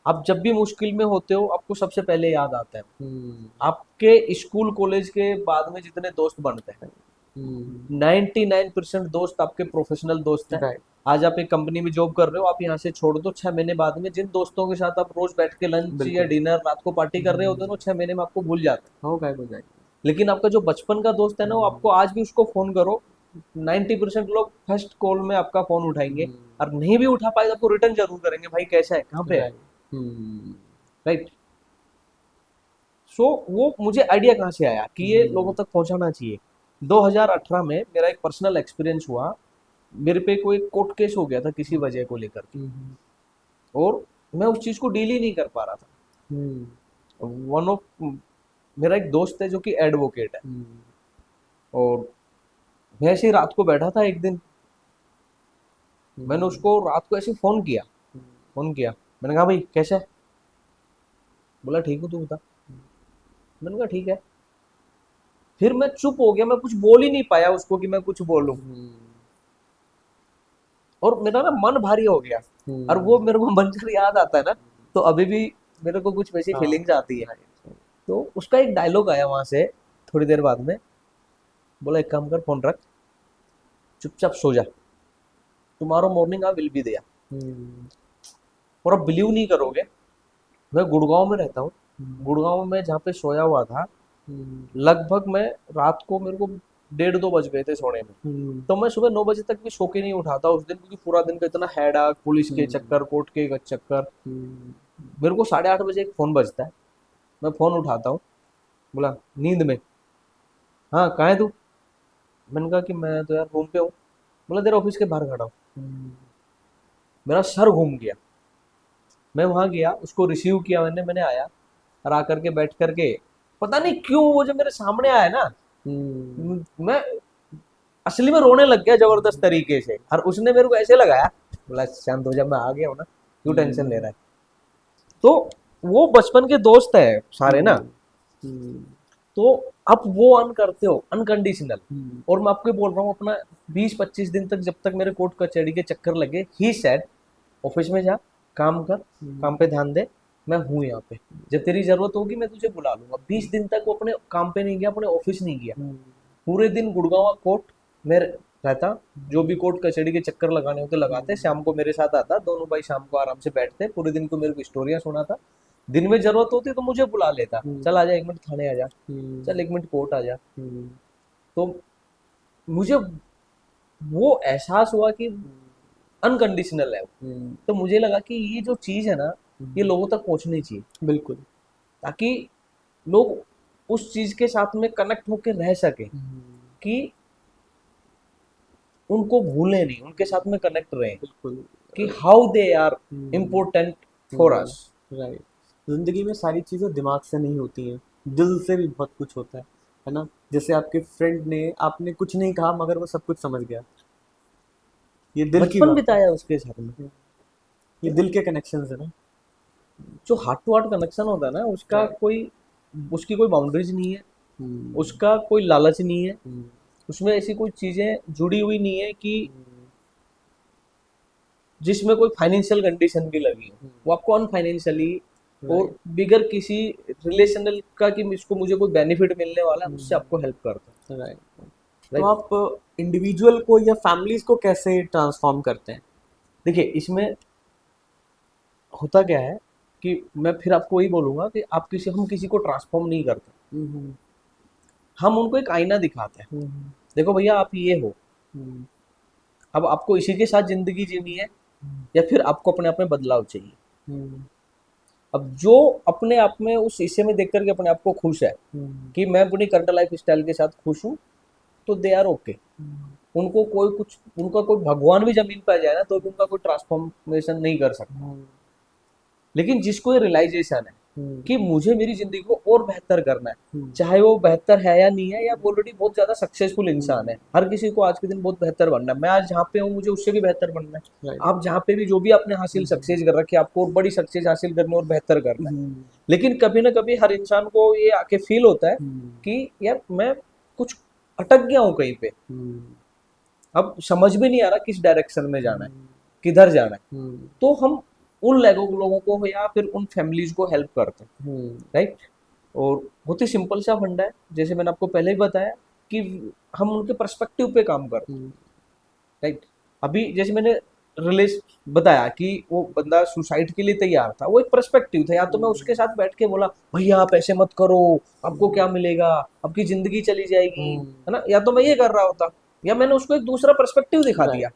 आप जब भी मुश्किल में होते हो, आपको सबसे पहले याद आता है। आपके स्कूल कॉलेज के बाद में जितने दोस्त बनते हैं, 99% दोस्त आपके प्रोफेशनल दोस्त हैं। राइट। आज आप एक कंपनी में जॉब कर रहे हो, आप यहाँ से छोड़ दो, 6 महीने बाद में जिन दोस्तों के साथ आप रोज बैठ के लंच या बिल्कुल। डिनर, रात को पार्टी कर रहे होते हो ना, 6 महीने में आपको भूल जाते हैं। हो गायब हो जाएगी। लेकिन आपका जो बचपन का दोस्त है ना, वो आपको आज भी उसको फोन करो, 90% लोग फर्स्ट कॉल में आपका फोन उठाएंगे, और नहीं भी उठा पाए तो आपको रिटर्न जरूर करेंगे, भाई कैसा है, कहाँ पे है। राइट। सो वो मुझे आइडिया कहाँ से आया कि ये लोगों तक पहुंचाना चाहिए। 2018 में मेरा एक पर्सनल एक्सपीरियंस हुआ। मेरे पे कोई कोर्ट केस हो गया था किसी वजह को लेकर के, और मैं उस चीज को डील ही नहीं कर पा रहा था। वन ऑफ मेरा एक दोस्त है जो कि एडवोकेट है, और मैं ऐसे ही रात को बैठा था एक दिन, मैंने उसको रात को ऐसे फोन किया। मैंने कहा भाई कैसे है? बोला ठीक हूँ, तू बता। मैंने कहा ठीक है। फिर मैं चुप हो गया, मैं कुछ बोल ही नहीं पाया उसको कि मैं कुछ बोलूं, और मेरा ना मन भारी हो गया। और वो मेरे को मंजर याद आता है ना, तो अभी भी मेरे को कुछ वैसी फीलिंग्स आती है। तो उसका एक डायलॉग आया वहां से थोड़ी देर बाद में, बोला एक काम कर, फोन रख, चुपचाप सो जा, tomorrow morning I will be there. और अब बिलीव नहीं करोगे, मैं गुड़गांव में रहता हूँ। गुड़गांव में जहाँ पे सोया हुआ था, लगभग मैं रात को, मेरे को 1:30 2 बज गए थे सोने में। तो मैं सुबह 9 बजे तक भी सो के नहीं उठा था उस दिन, क्योंकि पूरा दिन का इतना हेडाक, पुलिस के चक्कर, कोर्ट के चक्कर। मेरे को 8:30 बजे एक फोन बजता है, मैं फोन उठाता हूँ, बोला नींद में, हाँ कहाँ है तू? मैंने कहा कि मैं तो यार रूम पे हूँ। बोला तेरे ऑफिस के बाहर खड़ा हूँ। मेरा सर घूम गया। मैं वहां गया, उसको रिसीव किया, मैंने आया, और आकर के बैठ करके, पता नहीं क्यों वो जो मेरे सामने आया ना, मैं असली में रोने लग गया जबरदस्त तरीके से। और उसने मेरे को ऐसे लगाया, बोला शांत हो जा, मैं आ गया हूँ ना, क्यों टेंशन ले रहा है। तो वो बचपन के दोस्त है सारे ना। तो आप वो अन करते हो अनकंडीशनल। और मैं आपको बोल रहा हूँ, अपना 20-25 दिन तक जब तक मेरे कोर्ट कचहरी के चक्कर लगे, ही सेड ऑफिस में जा, काम कर, काम पे ध्यान दे, मैं हूँ यहाँ पे, जब तेरी जरूरत होगी मैं तुझे बुला लूंगा। 20 दिन तक वो अपने काम पे नहीं गया, अपने ऑफिस नहीं गया, पूरे दिन गुड़गांव कोर्ट में रहता, जो भी कोर्ट कचहरी के चक्कर लगाने होते लगाते, शाम को मेरे साथ आता, दोनों भाई शाम को आराम से बैठते, पूरे दिन को मेरे को स्टोरियां सुनाता। दिन में जरूरत होती तो मुझे बुला लेता, चल आजा 1 मिनट थाने आ जा, चल 1 मिनट कोर्ट आ जा। तो मुझे वो एहसास हुआ कि अनकंडीशनल है वो। तो मुझे लगा कि ये जो चीज है ना, ये लोगों तक पहुंचनी चाहिए, बिल्कुल, ताकि लोग उस चीज के साथ में कनेक्ट होकर रह सके, कि उनको भूले नहीं, उनके साथ में कनेक्ट रहे, बिल्कुल, कि how they are important for us. Right. जिंदगी में सारी चीजें दिमाग से नहीं होती हैं, दिल से भी बहुत कुछ होता है ना। जैसे आपके फ्रेंड ने, आपने कुछ नहीं कहा मगर वो सब कुछ समझ गया, ये दिल की बचपन बात है, बिताया उसके साथ में। ये दिल के कनेक्शन है ना। जो हार्ट टू हार्ट कनेक्शन होता है ना, उसका कोई, उसकी कोई बाउंड्रीज नहीं है, उसका कोई लालच नहीं है, उसमें ऐसी कोई चीजें जुड़ी हुई नहीं है कि जिसमें कोई फाइनेंशियल कंडीशन भी लगी हो। वो आपको अनफाइनेंशियली और बिगर किसी रिलेशनल का कि इसको मुझे कोई बेनिफिट मिलने वाला है, उससे आपको हेल्प करता है। राइट। तो आप इंडिविजुअल को या फैमिलीज को कैसे ट्रांसफॉर्म करते हैं? देखिए इसमें होता क्या है, कि मैं फिर आपको वही बोलूंगा कि हम किसी को ट्रांसफॉर्म नहीं करते, हम्म, हम उनको एक आईना दिखाते हैं। हम्म, देखो भैया आप ये हो, हम्म, अब आपको इसी के साथ जिंदगी जीनी है या फिर आपको अपने आप में बदलाव चाहिए। हम्म, अब जो अपने आप में उस हिस्से में देख करके अपने आप को खुश है हम्म, कि मैं अपनी करंट लाइफ स्टाइल के साथ खुश हूँ, तो दे आर ओके। हम्म, उनको कोई कुछ, उनका कोई भगवान भी जमीन पर आ जाए ना तो भी उनका कोई ट्रांसफॉर्मेशन नहीं कर सकता। हम्म, लेकिन जिसको ये रियलाइजेशन है हम्म, कि मुझे मेरी जिंदगी को और बेहतर करना है, हम्म, चाहे वो बेहतर है या नहीं है, या ऑलरेडी बहुत ज्यादा सक्सेसफुल इंसान हम्म, है, हर किसी को आज के दिन बहुत बेहतर बनना है। मैं आज जहाँ पे हूँ मुझे उससे भी बेहतर बनना है। राइट, आप जहाँ पे भी जो भी आपने हासिल सक्सेस कर रखी है, आपको और बड़ी सक्सेस हासिल करनी और बेहतर करना है। हम्म, लेकिन कभी ना कभी हर इंसान को ये आके फील होता है हम्म, कि यार मैं कुछ अटक गया हूँ कहीं पे, हम्म, अब समझ में नहीं आ रहा किस डायरेक्शन में जाना है, हम्म, किधर जाना है। हम्म, तो हम उन लोगों को या फिर उन फैमिलीज को हेल्प करते हैं, हम्म, राइट। और बहुत ही सिंपल सा फंडा है, जैसे मैंने आपको पहले ही बताया कि हम उनके पर्सपेक्टिव पे काम करते हैं, हम्म, राइट। अभी जैसे मैंने रिलेस बताया कि वो बंदा सुसाइड के लिए तैयार था, वो एक पर्सपेक्टिव था। या तो मैं उसके साथ बैठ के बोला भैया आप ऐसे मत करो, आपको क्या मिलेगा, आपकी जिंदगी चली जाएगी, है ना, या तो मैं ये कर रहा होता, या मैंने उसको एक दूसरा पर्सपेक्टिव दिखा राइट, दिया,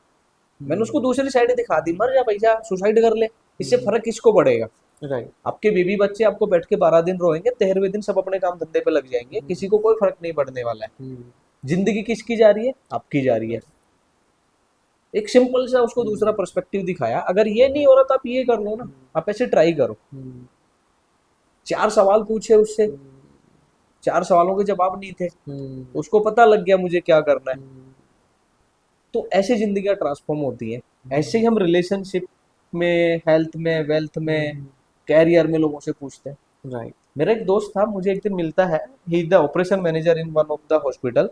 मैंने उसको दूसरी साइड दिखा दी, मर जा भैया सुसाइड कर ले, इससे फर्क किसको पड़ेगा। राइट, आपके बीवी बच्चे आपको बैठ के 12 दिन रोएंगे, 13वें दिन सब अपने काम धंधे पे लग जाएंगे, किसी को कोई फर्क नहीं पड़ने वाला है। जिंदगी किसकी जा रही है, आपकी जा रही है। राइट, एक सिंपल सा उसको दूसरा पर्सपेक्टिव दिखाया, अगर ये नहीं हो रहा तो आप ये कर लो ना, आप ऐसे ट्राई करो। 4 सवाल पूछे उससे, 4 सवालों के जवाब नहीं थे, उसको पता लग गया मुझे क्या करना है। तो ऐसे जिंदगियां ट्रांसफॉर्म होती हैं। ऐसे ही हम रिलेशनशिप में, हेल्थ में, वेल्थ में, कैरियर में लोगों से पूछते हैं। राइट, मेरा एक दोस्त था, मुझे एक दिन मिलता है, he is the operation manager in one of the hospital.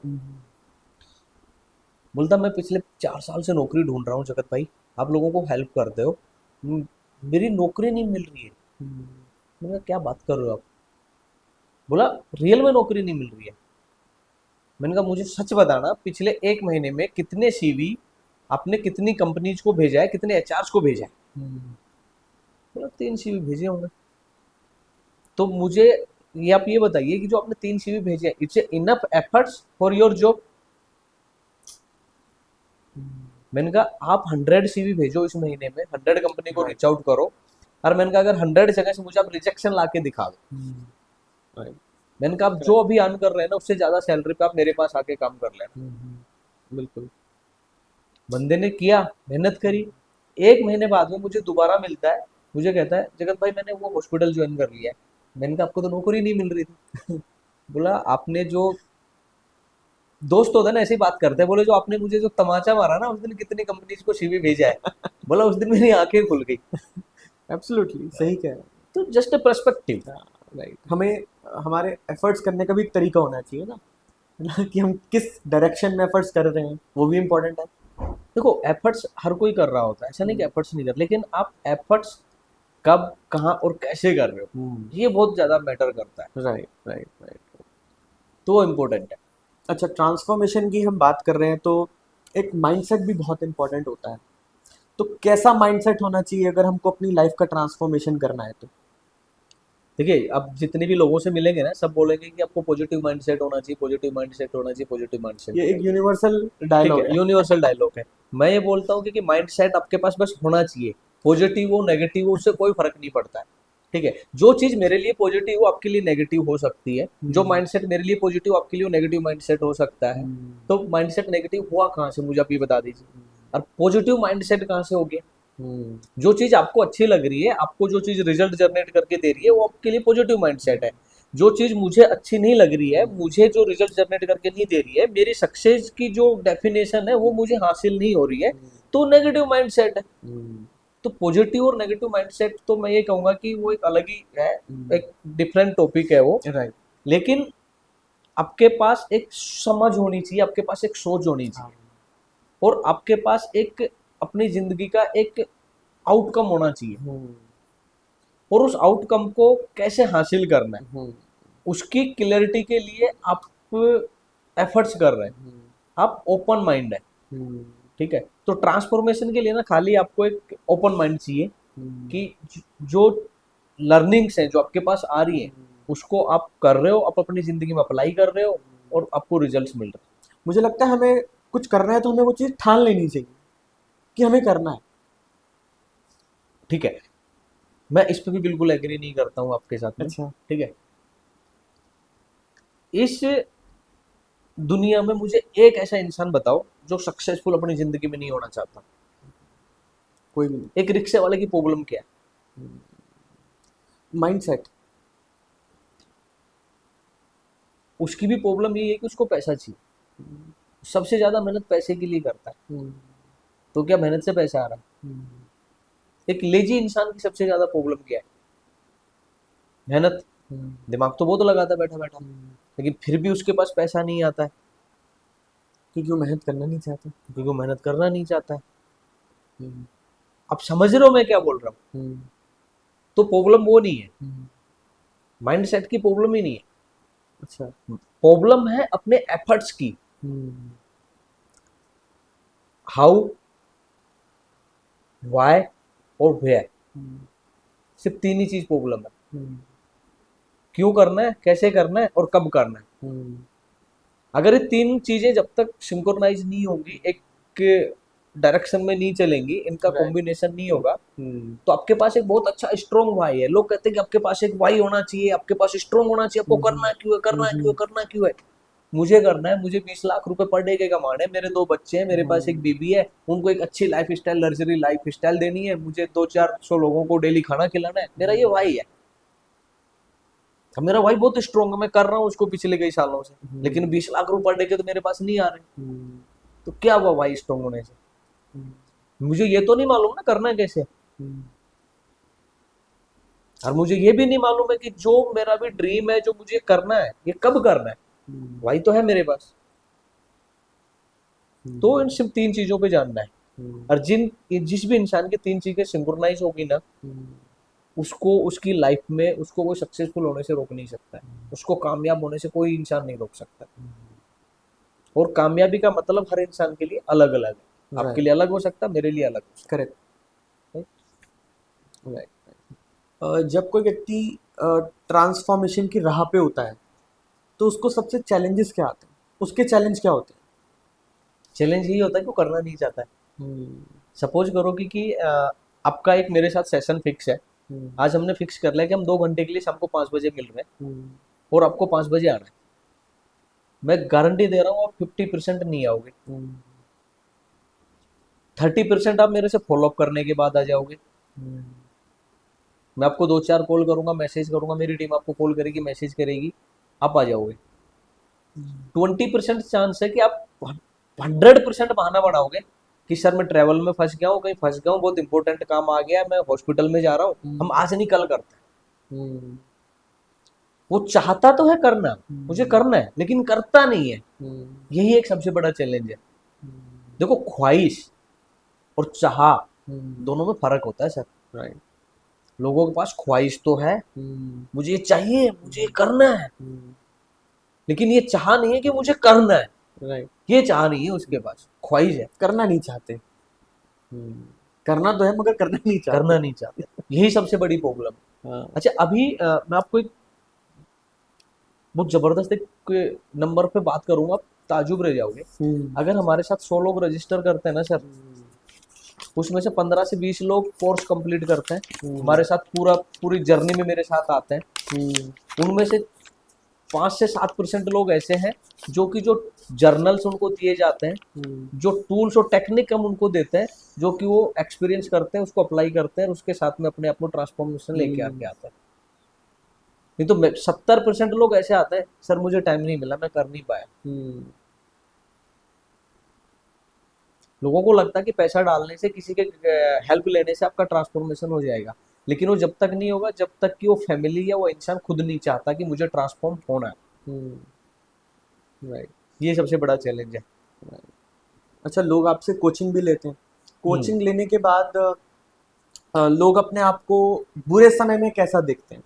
बोलता मैं पिछले 4 साल से नौकरी ढूंढ रहा हूँ जगत भाई, आप लोगों को हेल्प करते हो, मेरी नौकरी नहीं मिल रही है। मैंने कहा क्या बात कर रहे हो आप। बोला रियल में नौकरी नहीं मिल रही है। मैंने कहा मुझे सच बताना, पिछले 1 महीने में कितने सीवी आपने कितनी कंपनीज को भेजा है, कितने एचआर को भेजा है। बोला 3 सीवी भेजे होंगे। तो मुझे ये आप ये बताइए कि जो आपने 3 सीवी भेजे हैं, it's enough efforts for your job. मैंने कहा आप 100 सीवी भेजो इस महीने में, 100 कंपनी को राइट, रीच आउट करो, और मैंने कहा अगर 100 जगह से मुझे आप रिजेक्शन ला के दिखा दो। राइट, मैंने कहा आप जो अभी अर्न कर रहे हैं ना उससे ज्यादा सैलरी पे आप मेरे पास आके काम कर लेना। बिल्कुल, बंदे ने किया, मेहनत करी, 1 महीने बाद में मुझे दोबारा मिलता है, मुझे कहता है जगत भाई मैंने वो हॉस्पिटल ज्वाइन कर लिया है। मैंने कहा आपको तो नौकरी नहीं मिल रही थी। बोला आपने जो, दोस्त होता है ना ऐसी बात करते हैं, बोले जो आपने मुझे जो तमाचा मारा ना उस दिन कितनी कंपनीज को सीवी भेजा है, बोला उस दिन मेरी आंखें खुल गई। एब्सोल्युटली सही कह रहे हैं। तो जस्ट अ पर्सपेक्टिव। राइट, हमें हमारे एफर्ट्स करने का भी एक तरीका होना चाहिए ना, है ना, कि हम किस डायरेक्शन में एफर्ट्स कर रहे हैं, वो भी इम्पोर्टेंट है। देखो एफर्ट्स हर कोई कर रहा होता है, ऐसा नहीं कि एफर्ट्स नहीं कर, लेकिन आप एफर्ट्स कब, कहाँ और कैसे कर रहे हो, ये बहुत ज्यादा मैटर करता है। Right, right, right. तो वो इम्पोर्टेंट है। अच्छा, ट्रांसफॉर्मेशन की हम बात कर रहे हैं तो एक माइंडसेट भी बहुत इंपॉर्टेंट होता है। तो कैसा माइंडसेट होना चाहिए अगर हमको अपनी लाइफ का ट्रांसफॉर्मेशन करना है तो? देखिए अब जितने भी लोगों से मिलेंगे ना सब बोलेंगे कि आपको पॉजिटिव माइंडसेट होना चाहिए, पॉजिटिव माइंडसेट होना चाहिए, पॉजिटिव माइंडसेट ये होना एक चाहिए। यूनिवर्सल ठीक डायलॉग है, है। यूनिवर्सल डायलॉग है। मैं ये बोलता हूँ कि माइंडसेट आपके पास बस होना चाहिए, पॉजिटिव हो नेगेटिव हो उससे कोई फर्क नहीं पड़ता है। ठीक है, जो चीज मेरे लिए पॉजिटिव हो आपके लिए नेगेटिव हो सकती है, जो माइंडसेट मेरे लिए पॉजिटिव आपके लिए नेगेटिव माइंडसेट हो सकता है। तो माइंडसेट नेगेटिव हुआ कहाँ से, मुझे आप ये बता दीजिए, और पॉजिटिव माइंडसेट कहाँ से हो गया। जो चीज आपको अच्छी लग रही है, आपको जो चीज रिजल्ट जनरेट करके दे रही है, वो आपके लिए पॉजिटिव माइंडसेट है। जो चीज मुझे अच्छी नहीं लग रही है, मुझे जो रिजल्ट जनरेट करके नहीं दे रही है, मेरी सक्सेस की जो डेफिनेशन है वो मुझे हासिल नहीं हो रही है, तो नेगेटिव माइंडसेट है। तो पॉजिटिव और नेगेटिव माइंडसेट तो मैं ये कहूंगा कि वो एक अलग ही है, एक डिफरेंट टॉपिक है वो। राइट, लेकिन आपके पास एक समझ होनी चाहिए, आपके पास एक सोच होनी चाहिए, और आपके पास एक अपनी जिंदगी का एक आउटकम होना चाहिए, और उस आउटकम को कैसे हासिल करना है उसकी क्लैरिटी के लिए आप एफर्ट्स कर रहे हैं, आप ओपन माइंड है। ठीक है, तो ट्रांसफॉर्मेशन के लिए ना खाली आपको एक ओपन माइंड चाहिए कि जो लर्निंग्स हैं जो आपके पास आ रही हैं, उसको आप कर रहे हो, आप अपनी जिंदगी में अप्लाई कर रहे हो और आपको रिजल्ट्स मिल रहे हैं। मुझे लगता है हमें कुछ करना है तो हमें वो चीज़ ठान लेनी चाहिए कि हमें करना है। ठीक है, मैं इस पे भी बिल्कुल एग्री नहीं करता हूँ आपके साथ में। अच्छा। ठीक है, इस दुनिया में मुझे एक ऐसा इंसान बताओ जो सक्सेसफुल अपनी जिंदगी में नहीं होना चाहता। कोई भी नहीं। एक रिक्शे वाले की प्रॉब्लम क्या है? माइंडसेट। उसकी भी प्रॉब्लम यही है कि उसको पैसा चाहिए। सबसे ज्यादा मेहनत पैसे के लिए करता है, तो क्या मेहनत से पैसा आ रहा है? एक लेजी इंसान की सबसे ज्यादा प्रॉब्लम क्या है? मेहनत। दिमाग तो बहुत लगाता है बैठा बैठा, लेकिन फिर भी उसके पास पैसा नहीं आता है, क्योंकि वो मेहनत करना नहीं चाहते। क्योंकि वो मेहनत करना नहीं चाहता है। आप समझ रहे हो मैं क्या बोल रहा हूँ? तो प्रॉब्लम वो नहीं है, माइंडसेट की प्रॉब्लम ही नहीं है। अच्छा। प्रॉब्लम है अपने एफर्ट्स की। हाउ, वाई और वेयर, सिर्फ तीन ही चीज प्रॉब्लम है। क्यों करना है, कैसे करना है और कब करना है। अगर ये तीन चीजें जब तक सिंक्रोनाइज नहीं होंगी, एक डायरेक्शन में नहीं चलेंगी, इनका Right. कॉम्बिनेशन नहीं होगा, तो आपके पास एक बहुत अच्छा स्ट्रॉन्ग वाई है। लोग कहते हैं कि आपके पास एक वाई होना चाहिए, आपके पास स्ट्रॉन्ग होना चाहिए, आपको करना क्यों है, करना क्यों है, करना क्यों है। मुझे करना है, मुझे 20 लाख रुपए पर डे के कमाने हैं, मेरे 2 बच्चे हैं, मेरे पास एक बीबी है, उनको एक अच्छी life style, luxury life style देनी है, मुझे 200-400 लोगों को डेली खाना खिलाना है। मेरा ये वाई है। अब मेरा भाई बहुत स्ट्रॉन्ग है, मैं कर रहा हूँ उसको पिछले कई सालों से, लेकिन 20 लाख रुपए पर डे के तो मेरे पास नहीं आ रहे। तो क्या हुआ भाई स्ट्रॉन्ग होने से? मुझे ये तो नहीं मालूम ना करना है कैसे, और मुझे ये भी नहीं मालूम है कि जो मेरा भी ड्रीम है, जो मुझे करना है, ये कब करना है। भाई तो है मेरे पास, तो इन सिर्फ तीन चीजों पे जानना है। और जिस भी इंसान की तीन चीजें सिंक्रोनाइज होगी ना, उसको उसकी लाइफ में उसको कोई सक्सेसफुल होने से रोक नहीं सकता है, उसको कामयाब होने से कोई इंसान नहीं रोक सकता। और कामयाबी का मतलब हर इंसान के लिए अलग अलग है। आपके लिए अलग हो सकता है, मेरे लिए अलग हो सकता करेक्ट। है। राइट। जब कोई व्यक्ति ट्रांसफॉर्मेशन की राह पे होता है तो उसको सबसे चैलेंजेस क्या आते हैं, उसके चैलेंज क्या होते चैलेंज यही होता है कि वो करना नहीं चाहता है। हैं? सपोज करो कि आपका एक मेरे साथ सेशन फिक्स है। आज हमने फिक्स कर लिया कि हम 2 घंटे के लिए शाम को 5 बजे मिल रहे हैं, और आपको 5 बजे आना है। मैं गारंटी दे रहा हूँ आप 50% नहीं आओगे, 30% आप मेरे से फॉलोअप करने के बाद आ जाओगे। मैं आपको 2-4 कॉल करूंगा, मैसेज करूंगा, मेरी टीम आपको कॉल करेगी, मैसेज करेगी, आप आ जाओगे। 20% चांस है कि आप 100% बहाना बनाओगे कि सर मैं ट्रैवल में फंस गया हूँ, कहीं फंस गया हूँ, बहुत इंपॉर्टेंट काम आ गया है, मैं हॉस्पिटल में जा रहा हूँ, हम आज नहीं कल करते हैं। वो चाहता तो है करना, मुझे करना है, लेकिन करता नहीं है। यही एक सबसे बड़ा चैलेंज है। देखो, ख्वाहिश और चाह दोनों में फर्क होता है सर। राइट। लोगों के पास ख्वाहिश तो है, मुझे ये चाहिए, मुझे ये करना है, लेकिन ये चाह नहीं है कि मुझे करना है। राइट। ये चाह नहीं है उसके पास, ख्वाहिश है, करना नहीं चाहते। करना तो है मगर करना नहीं चाहते। करना नहीं चाहते। यही सबसे बड़ी प्रॉब्लम है। हाँ। अच्छा, अभी मैं आपको एक बहुत जबरदस्त एक नंबर पे बात करूंगा, आप ताजुब रह जाओगे। अगर हमारे साथ 100 लोग रजिस्टर करते हैं ना सर, उसमें से 15 से 20 लोग कोर्स कंप्लीट करते हैं, हमारे साथ पूरी जर्नी में मेरे साथ आते हैं। उनमें से 5 से 7% लोग ऐसे हैं जो जर्नल्स उनको दिए जाते हैं, जो टूल्स और टेक्निक हम उनको देते हैं, जो कि वो एक्सपीरियंस करते हैं, उसको अप्लाई करते हैं, और उसके साथ में अपने आप को ट्रांसफॉर्मेशन लेके आके आते हैं। नहीं तो 70% लोग ऐसे आते हैं, सर मुझे टाइम नहीं मिला, मैं कर नहीं पाया। लोगों को लगता है कि पैसा डालने से, किसी के हेल्प लेने से आपका ट्रांसफॉर्मेशन हो जाएगा, लेकिन वो जब तक नहीं होगा जब तक कि वो फैमिली या वो इंसान खुद नहीं चाहता कि मुझे ट्रांसफॉर्म होना है। राइट। ये सबसे बड़ा चैलेंज है। अच्छा, लोग आपसे कोचिंग भी लेते हैं, कोचिंग लेने के बाद लोग अपने आप को बुरे समय में कैसा देखते हैं?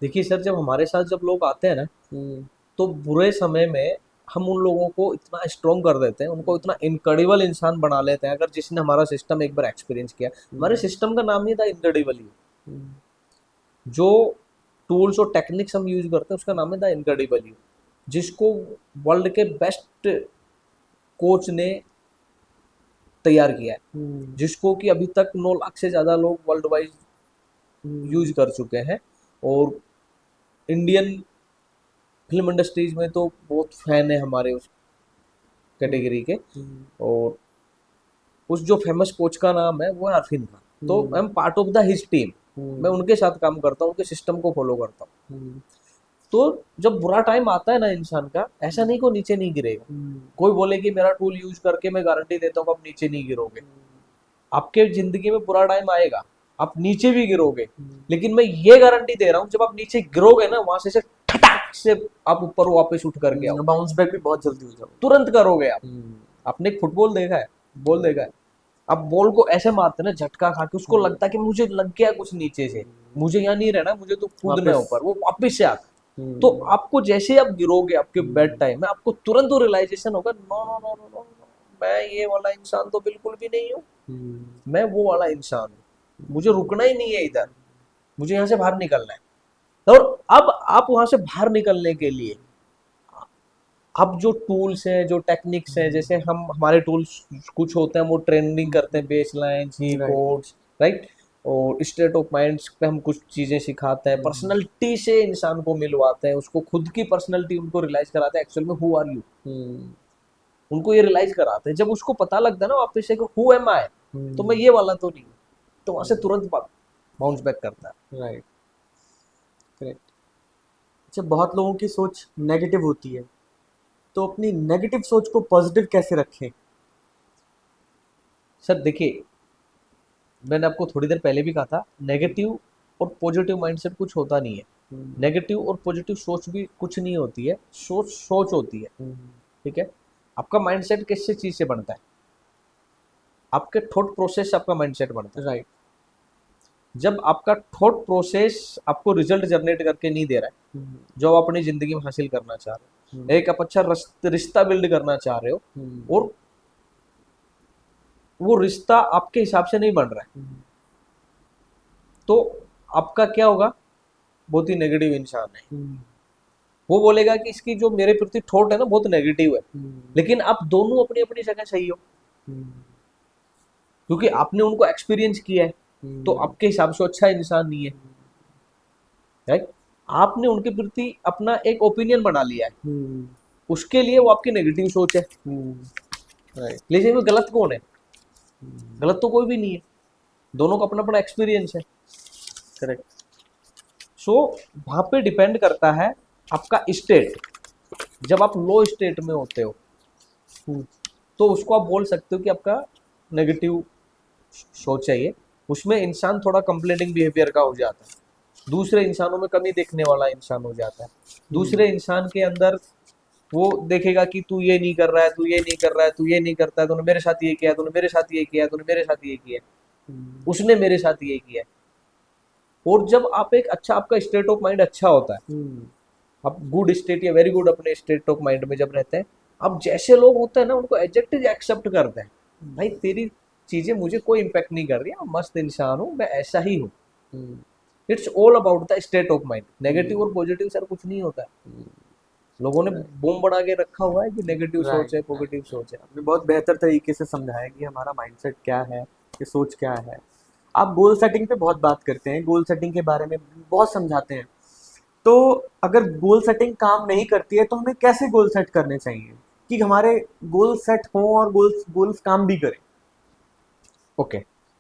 देखिए सर, जब हमारे साथ जब लोग आते हैं ना, तो बुरे समय में हम उन लोगों को इतना स्ट्रॉन्ग कर देते हैं, उनको इतना इनक्रेडिबल इंसान बना लेते हैं। अगर जिसने हमारा सिस्टम एक बार एक्सपीरियंस किया, हमारे सिस्टम का नाम ही था इनक्रेडिबल ही। जो टूल्स और टेक्निक्स हम यूज करते हैं उसका नाम है द इनक्रेडिबल यू, जिसको वर्ल्ड के बेस्ट कोच ने तैयार किया है, जिसको कि अभी तक 9 लाख से ज्यादा लोग वर्ल्ड वाइड यूज कर चुके हैं। और इंडियन फिल्म इंडस्ट्रीज में तो बहुत फैन है हमारे उस कैटेगरी के। और उस जो फेमस कोच का नाम है वो है अरविंद खान। तो I am part of the his team, मैं उनके साथ काम करता हूँ, उनके सिस्टम को फॉलो करता हूँ। तो जब बुरा टाइम आता है ना इंसान का, ऐसा नहीं को नीचे नहीं गिरेगा। कोई बोले कि मेरा टूल यूज करके मैं गारंटी देता हूँ आप नीचे नहीं गिरोगे। आपके जिंदगी में बुरा टाइम आएगा, आप नीचे भी गिरोगे, लेकिन मैं ये गारंटी दे रहा हूँ जब आप नीचे गिरोगे ना, वहां से ठटाक से आप ऊपर वापस उठ करके आओ, बाउंस बैक भी बहुत जल्दी हो जाओ, तुरंत करोगे आप। आपने एक फुटबॉल देखा है, बॉल देखा है, आप बॉल को ऐसे मारते ना झटका खा के, उसको लगता है कि मुझे लग गया कुछ नीचे से, मुझे यहाँ नहीं रहना, मुझे तो कूदना है ऊपर, वो वापस से आता। तो आपको जैसे आप गिरोगे आपके बैड टाइम में, आपको तुरंत वो रियलाइजेशन होगा, no no no no no, मैं ये वाला इंसान तो बिल्कुल भी नहीं हूँ, मैं वो वाला इंसान हूँ, मुझे रुकना ही नहीं है इधर, मुझे यहाँ से बाहर निकलना है। और अब आप वहां से बाहर निकलने के लिए अब जो टूल्स हैं, जो टेक्निक्स हैं, जैसे हम हमारे टूल्स कुछ होते हैं, वो ट्रेनिंग करते हैं, बेस लाइन, जी कोड्स, राइट, और स्टेट ऑफ माइंड्स पे हम कुछ चीजें सिखाते हैं, पर्सनैलिटी से इंसान को मिलवाते हैं, उसको खुद की पर्सनैलिटी उनको रियलाइज कराते हैं, एक्चुअल में हु आर यू, उनको ये रियलाइज कराते हैं। जब उसको पता लगता है ना वापस से हु एम आई, तो मैं ये वाला तो नहीं, तो वहां से तुरंत बाउंस बैक करता है। Right, correct. अच्छा, बहुत लोगों की सोच नेगेटिव होती है, तो अपनी नेगेटिव सोच को पॉजिटिव कैसे रखें? सर देखिए, मैंने आपको थोड़ी देर पहले भी कहा था, नेगेटिव और पॉजिटिव माइंडसेट कुछ होता नहीं है। नेगेटिव और पॉजिटिव सोच भी कुछ नहीं होती है, सोच सोच होती है, ठीक है। आपका माइंडसेट किससे चीज से बनता है? आपके थॉट प्रोसेस से आपका माइंडसेट बनता है, राइट। जब आपका थॉट प्रोसेस आपको रिजल्ट जनरेट करके नहीं दे रहा है जो आप अपनी जिंदगी में हासिल करना चाह रहे हो, एक आप अच्छा रिश्ता बिल्ड करना चाह रहे हो, और वो रिश्ता आपके हिसाब से नहीं बन रहा है, तो आपका क्या होगा? बहुत ही नेगेटिव इंसान है, वो बोलेगा कि इसकी जो मेरे प्रति थॉट है ना बहुत नेगेटिव है, लेकिन आप दोनों अपनी अपनी जगह सही हो, क्योंकि आपने उनको एक्सपीरियंस किया है, तो आपके हिसाब से अच्छा इंसान नहीं है, राइट। आपने उनके प्रति अपना एक ओपिनियन बना लिया है, उसके लिए वो आपकी नेगेटिव सोच है, राइट। लेकिन में गलत कौन है? गलत तो कोई भी नहीं है, दोनों का अपना अपना एक्सपीरियंस है, करेक्ट। सो वहां पे डिपेंड करता है आपका स्टेट। जब आप लो स्टेट में होते हो तो उसको आप बोल सकते हो कि आपका नेगेटिव सोच चाहिए, उसमें इंसान थोड़ा कंप्लेनिंग बिहेवियर का हो जाता है, दूसरे इंसानों में कमी देखने वाला इंसान हो जाता है, दूसरे इंसान के अंदर वो देखेगा कि तू ये नहीं कर रहा है, तू ये नहीं कर रहा है, तू ये नहीं करता है, तूने मेरे साथ ये किया, तूने मेरे साथ ये किया, तूने मेरे साथ ये किया, उसने मेरे साथ ये किया। और जब आप एक अच्छा, आपका स्टेट ऑफ माइंड अच्छा होता है, आप गुड स्टेट या वेरी गुड अपने स्टेट ऑफ माइंड में जब रहते हैं, अब जैसे लोग होते हैं ना उनको एडजेक्टिव एक्सेप्ट करते हैं, भाई तेरी चीजें मुझे कोई इम्पैक्ट नहीं कर रही, मस्त इंसान हूँ, मैं ऐसा ही हूँ। It's all about the state of mind. Negative और पॉजिटिव सर कुछ नहीं होता है, लोगों ने बूम बना के रखा हुआ है कि नेगेटिव सोच है, पॉजिटिव सोच है। आपने बहुत बेहतर तरीके से समझाया कि हमारा माइंडसेट क्या है, कि सोच क्या है। आप गोल सेटिंग पे बहुत बात करते हैं, गोल सेटिंग के बारे में बहुत समझाते हैं, तो अगर गोल सेटिंग काम नहीं करती है तो हमें कैसे गोल सेट करने चाहिए कि हमारे गोल सेट हों और गोल्स काम भी करें? ओके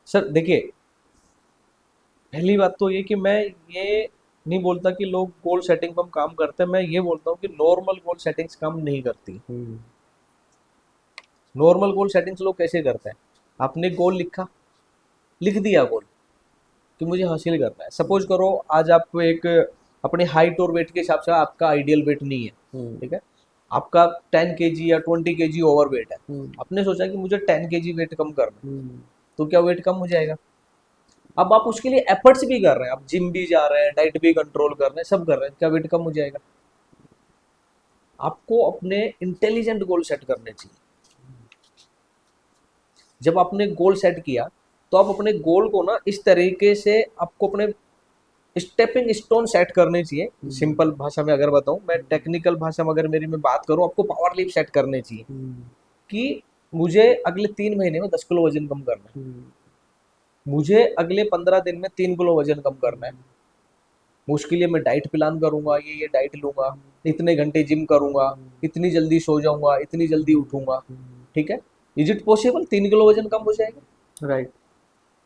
सर, देखिए पहली बात तो ये कि मैं ये नहीं बोलता कि लोग गोल सेटिंग पर काम करते हैं, मैं ये बोलता हूँ कि नॉर्मल गोल सेटिंग्स काम नहीं करती। नॉर्मल गोल सेटिंग्स लोग कैसे करते हैं? आपने गोल लिख दिया गोल कि मुझे हासिल करना है। सपोज करो आज आप एक अपनी हाइट और वेट के हिसाब से आपका आइडियल वेट नहीं है, ठीक है, आपका 10 kg या 20 kg ओवर वेट है, आपने सोचा कि मुझे 10 kg वेट कम करना है, तो क्या वेट कम हो जाएगा? अब आप उसके लिए एफर्ट्स भी कर रहे हैं, आप जिम भी जा रहे हैं, डाइट भी कंट्रोल कर रहे हैं, सब कर रहे हैं, क्या वेट कम हो जाएगा? आपको अपने इंटेलिजेंट गोल सेट करने चाहिए। जब आपने गोल सेट किया तो आप अपने गोल को ना इस तरीके से आपको अपने स्टेपिंग स्टोन सेट करने चाहिए। सिंपल भाषा में अगर बताऊं, मैं टेक्निकल भाषा में अगर मेरी मैं बात करूं, आपको पावर लीप सेट करने चाहिए कि मुझे अगले 3 महीने में 10 किलो वजन कम करना है, मुझे अगले 15 दिन में 3 किलो वजन कम करना है, उसके लिए मैं डाइट प्लान करूंगा, ये डाइट लूंगा, इतने घंटे जिम करूंगा, इतनी जल्दी सो जाऊंगा, इतनी जल्दी उठूंगा। ठीक है, इज इट पॉसिबल 3 किलो वजन कम हो जाएगा? राइट।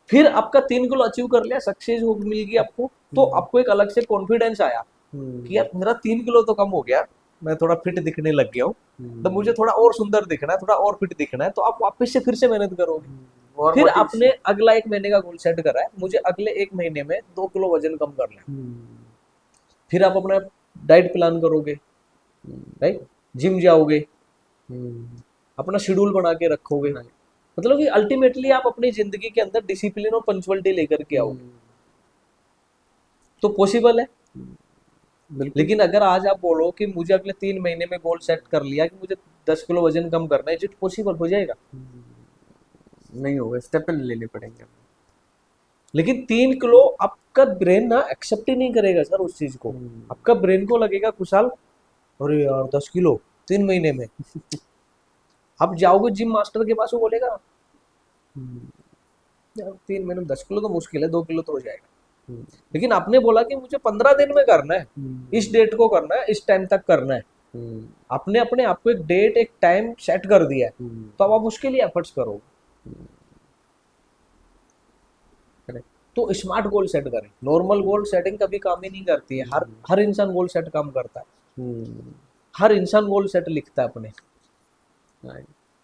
फिर आपका 3 किलो अचीव कर लिया, सक्सेस हो मिल गई आपको, तो आपको एक अलग से कॉन्फिडेंस आया कि यार मेरा 3 किलो तो कम हो गया, मैं थोड़ा फिट दिखने लग गया हूँ, तो मुझे थोड़ा और सुंदर दिखना है, थोड़ा और फिट दिखना है, तो आप वापस से फिर से मेहनत करोगे। और फिर motivation। आपने अगला 1 महीने का गोल सेट करा है, मुझे अगले 1 महीने में 2 किलो वजन कम करना है। फिर आप अपना डाइट प्लान करोगे, राइट, जिम जाओगे, अपना शेड्यूल बना के रखोगे। मतलब कि अल्टीमेटली आप अपनी जिंदगी के अंदर डिसिप्लिन और पंचुअलिटी लेकर के आओगे, तो पॉसिबल है। बिल्कुल। लेकिन अगर आज आप बोलो कि मुझे अगले 3 महीने में गोल सेट कर लिया कि मुझे 10 किलो वजन कम करना है, इज इट पॉसिबल? हो जाएगा? नहीं होगा, स्टेप लेने पड़ेंगे। लेकिन 3 किलो आपका ब्रेन ना एक्सेप्ट ही नहीं करेगा सर उस चीज को। आपका ब्रेन को लगेगा खुशहाल, अरे यार 10 किलो 3 महीने में। आप जाओगे जिम मास्टर के पास, वो बोलेगा यार 3 महीने में 10 किलो तो मुश्किल है, 2 किलो तो हो जाएगा। लेकिन आपने बोला कि मुझे 15 दिन में करना है, इस डेट को करना है, इस टाइम तक करना है, आपने अपने आप को एक डेट एक टाइम सेट कर दिया है, तो अब आप उसके लिए एफर्ट्स करोगे। तो स्मार्ट गोल सेट करें, नॉर्मल गोल सेटिंग कभी काम ही नहीं करती है। हर इंसान गोल सेट काम करता है, हर इंसान गोल सेट लिखता है अपने,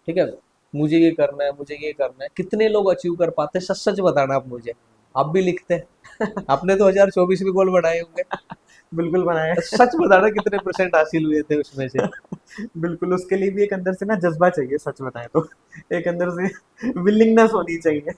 ठीक है, मुझे ये करना है, मुझे ये करना है। कितने लोग अचीव कर पाते हैं? सच सच बताना आप मुझे। आप भी लिखते हैं आपने तो 2024 में गोल बनाए होंगे। बिल्कुल बनाया। सच बताना कितने परसेंट हासिल हुए थे उसमें से? बिल्कुल, उसके लिए भी एक अंदर से ना जज्बा चाहिए, सच बताएं तो एक अंदर से विलिंगनेस होनी चाहिए।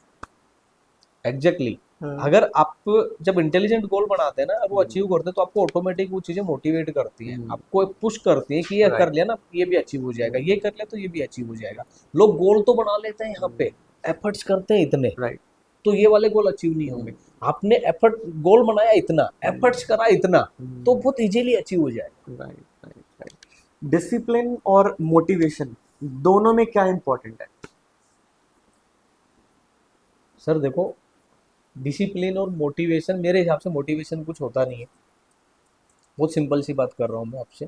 एग्जैक्टली हाँ। अगर आप जब इंटेलिजेंट गोल बनाते हैं ना, वो अचीव करते हैं, तो आपको ऑटोमेटिक वो चीजें मोटिवेट करती हैं, आपको पुश करती हैं कि ये कर लिया ना, ये भी अचीव हो जाएगा, ये कर लिया तो ये भी अचीव हो जाएगा। लोग गोल तो बना लेते हैं यहाँ पे, एफर्ट्स करते हैं इतने, राइट। तो ये वाले गोल अचीव नहीं होंगे। आपने एफर्ट गोल बनाया इतना, एफर्ट्स करा इतना, तो बहुत इजीली अचीव हो जाएगा। Right right right. डिसिप्लिन और मोटिवेशन दोनों में क्या इंपॉर्टेंट है? सर देखो, डिसिप्लिन और मोटिवेशन, मेरे हिसाब से मोटिवेशन कुछ होता नहीं है। बहुत सिंपल सी बात कर रहा हूँ मैं आपसे,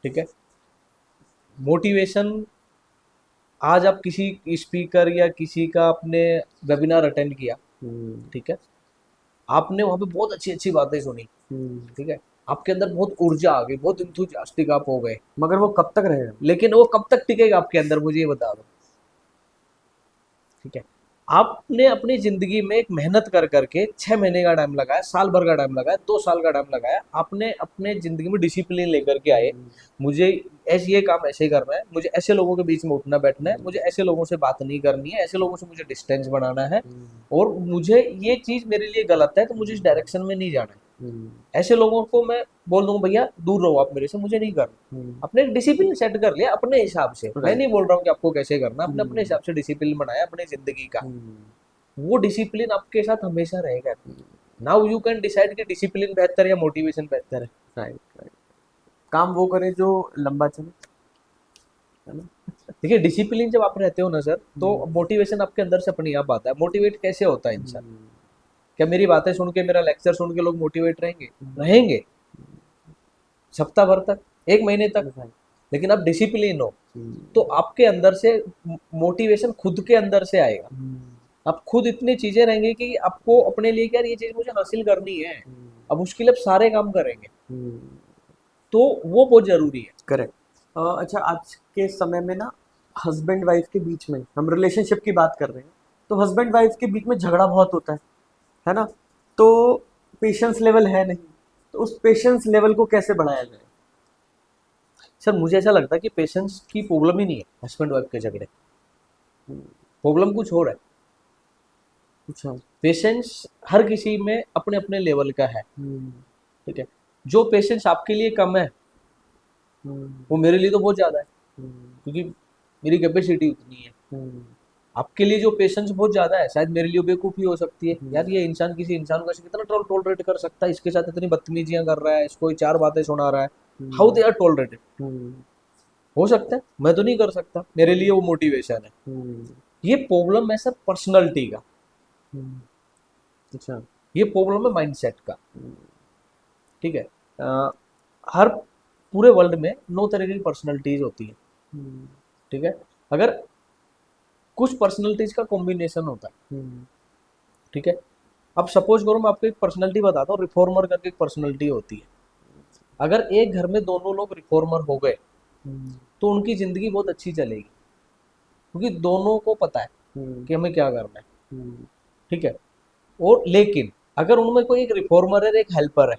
ठीक है। मोटिवेशन, आज आप किसी स्पीकर या किसी का आपने वेबिनार अटेंड किया, ठीक है, आपने वहां पे बहुत अच्छी अच्छी बातें सुनी, ठीक है, आपके अंदर बहुत ऊर्जा आ गई, बहुत इंथुजियास्टिक आप हो गए, मगर वो कब तक रहेगा? लेकिन वो कब तक टिकेगा आपके अंदर, मुझे ये बता दो। ठीक है, आपने अपनी जिंदगी में एक मेहनत कर करके 6 महीने का टाइम लगाया, साल भर का टाइम लगाया, 2 साल का टाइम लगाया, आपने अपने जिंदगी में डिसिप्लिन लेकर के आए, मुझे ऐसे ये काम ऐसे करना है, मुझे ऐसे लोगों के बीच में उठना बैठना है, मुझे ऐसे लोगों से बात नहीं करनी है, ऐसे लोगों से मुझे डिस्टेंस बनाना है, और मुझे ये चीज मेरे लिए गलत है तो मुझे इस डायरेक्शन में नहीं जाना है। ऐसे लोगों को मैं बोल दूंगा भैया दूर रहो आप मेरे से, मुझे नहीं करना। अपने एक डिसिप्लिन सेट कर लिया अपने हिसाब से, मैं नहीं बोल रहा हूँ कि आपको कैसे करना, अपने अपने हिसाब से डिसिप्लिन बनाया अपने जिंदगी का, वो डिसिप्लिन आपके साथ हमेशा रहेगा। नाउ यू कैन डिसाइड कि डिसिप्लिन बेहतर है या मोटिवेशन बेहतर है। Right right. काम वो करे जो लंबा चले, है ना? देखिए, डिसिप्लिन जब आप रहते हो ना सर, तो मोटिवेशन आपके अंदर से अपने आप आता है। मोटिवेट कैसे होता है इंसान? क्या मेरी बातें सुन के, मेरा लेक्चर सुन के लोग मोटिवेट रहेंगे? रहेंगे सप्ताह भर तक, 1 महीने तक। लेकिन आप डिसिप्लिन हो तो आपके अंदर से मोटिवेशन खुद के अंदर से आएगा। आप खुद इतनी चीजें रहेंगी कि आपको अपने लिए कि यार ये चीज मुझे हासिल करनी है, अब उसके लिए आप सारे काम करेंगे, तो वो बहुत जरूरी है। करेक्ट। अच्छा, आज के समय में ना हस्बैंड वाइफ के बीच में, हम रिलेशनशिप की बात कर रहे हैं, तो हस्बैंड वाइफ के बीच में झगड़ा बहुत होता है ना? तो पेशेंस लेवल है नहीं, तो उस पेशेंस लेवल को कैसे बढ़ाया जाए? सर मुझे ऐसा लगता है कि पेशेंस की प्रॉब्लम ही नहीं है हस्बैंड वाइफ के झगड़े, प्रॉब्लम कुछ और है। अच्छा। पेशेंस हर किसी में अपने अपने लेवल का है, ठीक है। जो पेशेंस आपके लिए कम है, वो मेरे लिए तो बहुत ज्यादा है, क्योंकि मेरी कैपेसिटी उतनी है। आपके लिए जो पेशेंस बहुत ज्यादा है, शायद मेरे लिए बेवकूफी हो सकती है, यार ये इंसान किसी इंसान को ऐसे कितना टॉलरेट कर सकता है, इसके साथ इतनी बदतमीजियां कर रहा है, इसको ये 4 बातें सुना रहा है, हाउ दे आर टॉलरेटेड। हो सकता है, मैं तो नहीं कर सकता, मेरे लिए वो मोटिवेशन है। ये प्रॉब्लम है सर पर्सनैलिटी का, अच्छा। ये प्रॉब्लम है माइंडसेट का। ठीक है, हर पूरे वर्ल्ड में 9 तरह की पर्सनैलिटीज होती है। ठीक है, अगर कुछ पर्सनैलिटीज का कॉम्बिनेशन होता है, ठीक है। अब सपोज करो मैं आपको एक पर्सनैलिटी बताता हूँ, रिफॉर्मर करके एक पर्सनैलिटी होती है। अगर एक घर में दोनों लोग रिफॉर्मर हो गए तो उनकी जिंदगी बहुत अच्छी चलेगी, क्योंकि दोनों को पता है कि हमें क्या करना है। ठीक है, और लेकिन अगर उनमें कोई एक रिफॉर्मर है एक हेल्पर है,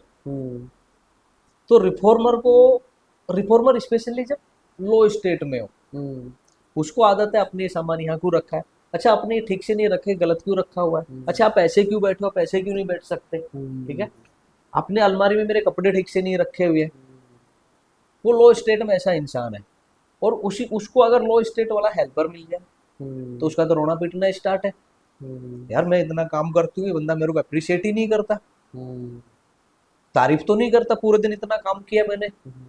तो रिफॉर्मर स्पेशली जब लो स्टेट में हो, उसको आदत है अपने सामान यहाँ क्यों रखा है, अच्छा आपने ठीक से नहीं रखे, गलत क्यों रखा हुआ है, अच्छा आप ऐसे क्यों बैठे हो, आप ऐसे क्यों नहीं बैठ सकते, ठीक है, आपने अलमारी में मेरे कपड़े ठीक से नहीं रखे हुए। वो लो स्टेट में ऐसा इंसान है, और उसको अगर लो स्टेट वाला हेल्पर मिल जाए तो उसका तो रोना पीटना स्टार्ट है, यार मैं इतना काम करती हूँ, ये बंदा मेरे को अप्रिशिएट ही नहीं करता, तारीफ तो नहीं करता, पूरे दिन इतना काम किया मैंने,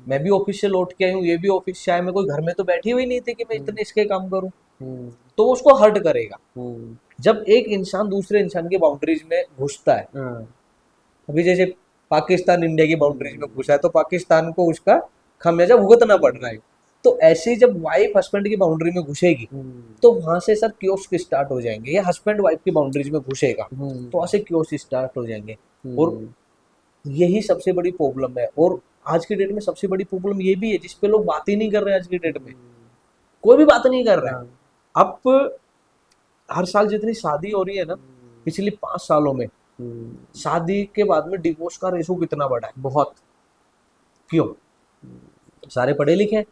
मैं भी ऑफिस से लौट के आई हूँ, ये भी ऑफिस से आया, मैं कोई घर में तो बैठी हुई नहीं थी कि मैं इतने इसके काम करूँ, तो वो उसको हर्ट करेगा। जब एक इंसान दूसरे इंसान की बाउंड्रीज में घुसता है, अभी जैसे पाकिस्तान इंडिया की बाउंड्रीज में घुसा है, तो पाकिस्तान को उसका खामियाजा भुगतना पड़ रहा है। तो ऐसे ही जब वाइफ हस्बैंड की बाउंड्री में घुसेगी तो वहां से सर क्योस स्टार्ट हो जाएंगे, या हस्बैंड वाइफ की बाउंड्रीज में घुसेगा तो वहां से क्योस स्टार्ट हो जाएंगे, और यही सबसे बड़ी प्रॉब्लम है। और आज की डेट में सबसे बड़ी प्रॉब्लम ये भी है जिसपे लोग बात ही नहीं कर रहे हैं। आज की डेट में कोई भी बात नहीं कर रहा है। अब हर साल जितनी शादी हो रही है ना, पिछले 5 सालों में शादी के बाद में डिवोर्स का रेशो कितना बढ़ा है, बहुत। क्यों? सारे पढ़े लिखे हैं,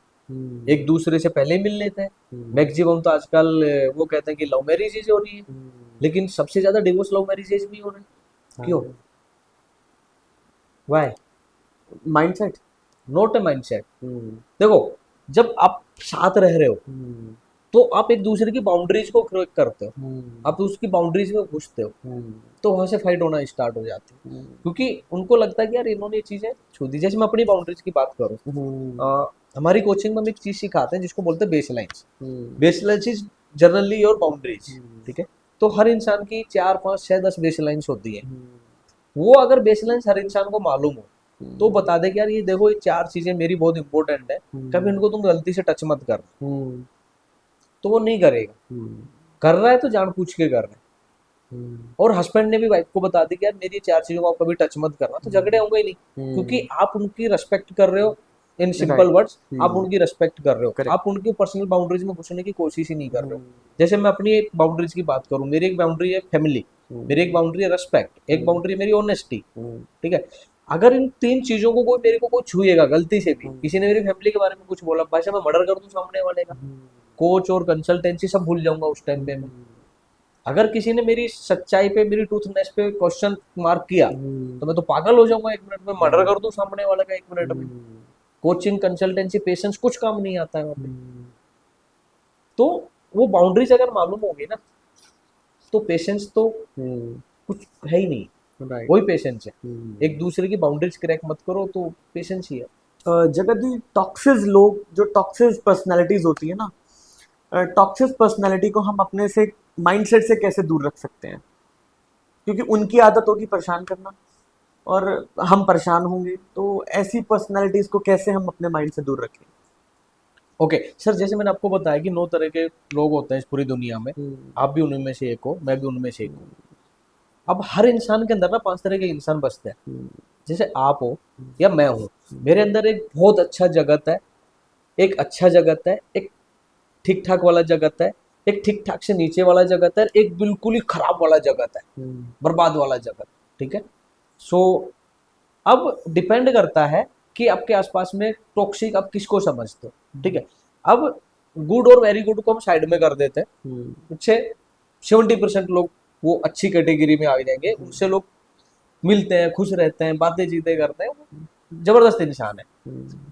एक दूसरे से पहले मिल लेते हैं, मैक्सिमम तो आजकल वो कहते हैं कि लव मैरिजेज हो रही है, लेकिन सबसे ज्यादा डिवोर्स लव मैरिजेज भी हो रहे हैं। क्यों? Why? Mindset, not a mindset. देखो, जब आप साथ रह रहे हो तो आप एक दूसरे की बाउंड्रीज को क्रैक करते हो, आप उसकी बाउंड्रीज में घुसते हो, तो वहां से फाइट होना स्टार्ट हो जाती है, क्योंकि उनको लगता है कि यार इन्होंने ये चीजें छू दी। जैसे मैं अपनी बाउंड्रीज की बात करूँ, हमारी कोचिंग में हम एक चीज सिखाते हैं जिसको बोलते हैं base lines. Base lines is generally your boundaries. ठीक है, तो हर इंसान की 4, 5, 6, 10 बेस लाइन्स होती है। वो अगर बेस लाइन्स हर इंसान को मालूम हो तो बता दे कि यार ये देखो, ये 4 चीजें मेरी बहुत इंपॉर्टेंट है, कभी इनको तुम गलती से टच मत कर, तो वो नहीं करेगा। कर रहा है तो जानबूझ के कर रहा है। और हस्बैंड ने भी वाइफ को बता दी कि यार मेरी 4 चीजों को आप कभी टच मत करना, तो झगड़े होंगे ही नहीं, क्योंकि आप उनकी रिस्पेक्ट कर रहे हो। इन सिंपल वर्ड्स, आप उनकी रिस्पेक्ट कर रहे हो, आप उनकी पर्सनल बाउंड्रीज में घुसने की कोशिश ही नहीं कर रहे हो। जैसे मैं अपनी एक बाउंड्रीज की बात करूं, मेरी एक बाउंड्री है फैमिली, मेरी एक बाउंड्री है रिस्पेक्ट, एक बाउंड्री मेरी ऑनेस्टी। ठीक है, अगर इन 3 चीजों को कोई मेरे को कोई छुएगा गलती से भी, किसी ने मेरी फैमिली के बारे में कुछ बोला, भाई साहब मैं मर्डर कर दूं सामने वाले का, कोच और कंसल्टेंसी सब भूल जाऊंगा उस टाइम पे मैं। अगर किसी ने मेरी सच्चाई पे, मेरी ट्रूथनेस पे क्वेश्चन मार्क किया तो मैं तो पागल हो जाऊंगा 1 मिनट में, मर्डर कर दूं सामने वाले का 1 मिनट में। कोचिंग, कंसल्टेंसी, पेशेंस कुछ काम नहीं आता है वहां पे। तो वो बाउंड्रीज अगर मालूम होगी ना, तो पेशेंस तो कुछ है ही नहीं, वही पेशेंस है। एक दूसरे की बाउंड्रीज क्रैक मत करो, तो पेशेंस ही है। जगत जी, टॉक्सिस लोग, जो टॉक्सिस पर्सनालिटीज होती है ना, टॉक्सिस पर्सनालिटी को हम अपने से माइंडसेट से कैसे दूर रख सकते हैं? क्योंकि उनकी आदत होगी परेशान करना और हम परेशान होंगे, तो ऐसी पर्सनालिटीज को कैसे हम अपने माइंड से दूर रखें? ओके सर, जैसे मैंने आपको बताया कि 9 तरह के लोग होते हैं इस पूरी दुनिया में, आप भी उनमें से एक हो, मैं भी उनमें से एक हूँ। अब हर इंसान के अंदर ना 5 तरह के इंसान बसते हैं। जैसे आप हो या मैं हूँ, मेरे अंदर एक बहुत अच्छा जगत है, एक अच्छा जगत है, एक ठीक ठाक वाला जगत है, एक ठीक ठाक से नीचे वाला जगत है, एक बिल्कुल ही खराब वाला जगत है, बर्बाद वाला जगत। ठीक है, सो अब डिपेंड करता है कि आपके आसपास में टॉक्सिक आप किसको समझते हो। ठीक है, अब गुड और वेरी गुड को हम साइड में कर देते हैं, अच्छे 70% लोग वो अच्छी कैटेगरी में आ जाएंगे, उनसे लोग मिलते हैं, खुश रहते हैं, बातें चीतें करते हैं, जबरदस्त इंसान है।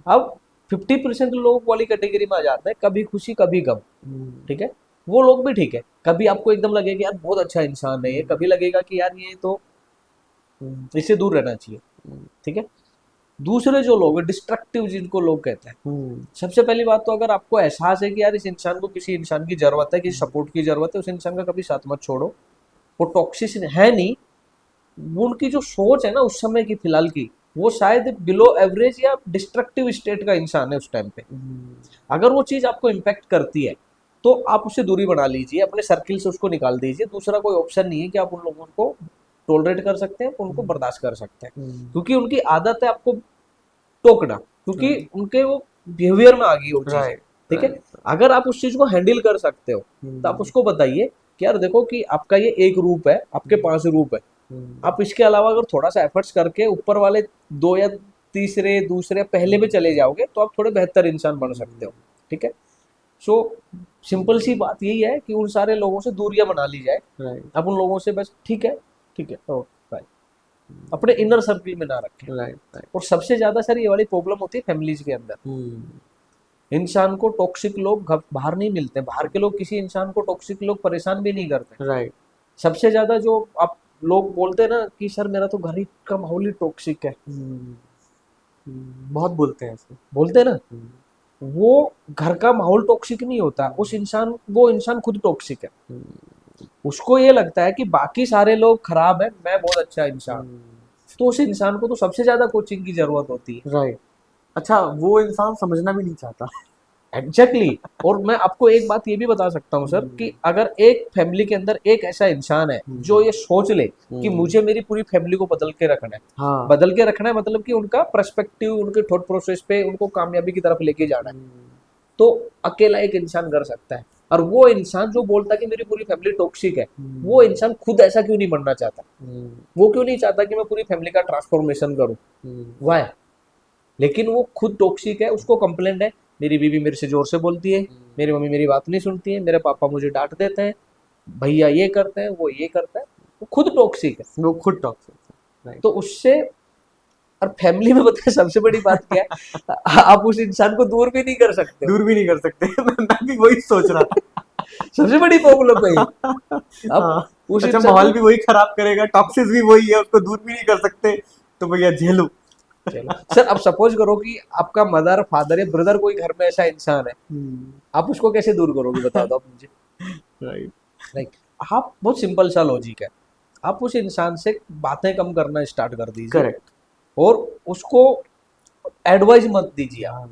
अब 50% लोग वाली कैटेगरी में आ जाते हैं, कभी खुशी कभी गम, हम्म, ठीक है। वो लोग भी ठीक है, कभी आपको एकदम लगेगा यार बहुत अच्छा इंसान है ये, कभी लगेगा कि यार ये तो इससे दूर रहना चाहिए, ठीक है। दूसरे जो लोग हैं डिस्ट्रक्टिव, जिनको लोग कहते हैं, सबसे पहली बात तो अगर आपको एहसास है कि यार इस इंसान को किसी इंसान की जरूरत है, किसी सपोर्ट की जरूरत है, उस इंसान का कभी साथ मत छोड़ो। वो टॉक्सिस है नहीं, वो उनकी जो सोच है ना उस समय की फिलहाल की, वो शायद बिलो एवरेज या डिस्ट्रक्टिव स्टेट का इंसान है उस टाइम पे। अगर वो चीज आपको इम्पेक्ट करती है तो आप उससे दूरी बना लीजिए, अपने सर्किल से उसको निकाल दीजिए। दूसरा कोई ऑप्शन नहीं है कि आप उन लोगों को टोलरेट कर सकते हैं, उनको बर्दाश्त कर सकते हैं, क्योंकि उनकी आदत है आपको टोकना, क्योंकि उनके वो बिहेवियर में आ गई वो चीज, राइट, ठीक है। अगर आप उस चीज को हैंडल कर सकते हो तो आप उसको बताइए कि यार देखो कि आपका ये एक रूप है, आपके 5 रूप है, आप इसके अलावा अगर थोड़ा सा एफर्ट्स करके ऊपर वाले 2 या तीसरे दूसरे पहले में चले जाओगे तो आप थोड़े बेहतर इंसान बन सकते हो, ठीक है। सो सिंपल सी बात यही है कि उन सारे लोगों से दूरियां बना ली जाए। राइट, अब उन लोगों से बस ठीक है, ठीक है, ओ राइट, अपने इनर सर्किल में ना रखें। राइट, राइट, और सबसे ज्यादा सर ये वाली प्रॉब्लम होती है फैमिलीज के अंदर। इंसान को टॉक्सिक लोग बाहर नहीं मिलते, बाहर के लोग किसी इंसान को टॉक्सिक लोग परेशान भी नहीं करते। राइट, सबसे ज्यादा जो आप लोग बोलते हैं ना कि सर मेरा तो घर ही का माहौल ही टॉक्सिक है, बहुत बोलते हैं ऐसे। बोलते हैं ना, वो घर का माहौल टॉक्सिक नहीं होता, वो इंसान खुद टॉक्सिक है। उसको ये लगता है कि बाकी सारे लोग खराब है, मैं बहुत अच्छा इंसान। तो उस इंसान को तो सबसे ज्यादा कोचिंग की जरूरत होती है। राइट, अच्छा वो इंसान समझना भी नहीं चाहता। एग्जैक्टली और मैं आपको एक बात ये भी बता सकता हूँ सर कि अगर एक फैमिली के अंदर एक ऐसा इंसान है जो ये सोच ले कि मुझे मेरी पूरी फैमिली को बदल के रखना है, हाँ, बदल के रखना है मतलब कि उनका पर्सपेक्टिव, उनके थॉट प्रोसेस पे उनको कामयाबी की तरफ लेके जाना है, तो अकेला एक इंसान कर सकता है। और वो इंसान जो बोलता है कि मेरी पूरी फैमिली टॉक्सिक है, वो इंसान खुद ऐसा क्यों नहीं बनना चाहता? वो क्यों नहीं चाहता कि मैं पूरी फैमिली का ट्रांसफॉर्मेशन करूं? वाई? लेकिन वो खुद टॉक्सिक है, उसको कंप्लेंट है मेरी बीवी मेरे से जोर से बोलती है, मेरी मम्मी मेरी बात नहीं सुनती है, मेरे पापा मुझे डांट देते हैं, भैया ये करते हैं, वो ये करता है, वो खुद टॉक्सिक है। वो खुद टॉक्सिक है। राइट, तो उससे, और फैमिली में बताए सबसे बड़ी बात क्या है, आप उस इंसान को दूर भी नहीं कर सकते हो। दूर भी नहीं कर सकते। मैं भी वही सोच रहा था। सबसे बड़ी प्रॉब्लम है ये। अब हाँ, उस अच्छा इंसान माहौल को, भी वही खराब करेगा, टॉक्सिस भी वही है, उसको दूर भी नहीं कर सकते, तो भैया झेलो। चलो सर अब सपोज करो कि आपका मदर फादर या ब्रदर कोई घर में ऐसा इंसान है, आप उसको कैसे दूर करोगे बता दो आप मुझे। राइट, लाइक आप, बहुत सिंपल सा लॉजिक है, आप उस इंसान से बातें कम करना स्टार्ट कर दीजिए करेक्ट, और उसको एडवाइस मत दीजिए, आप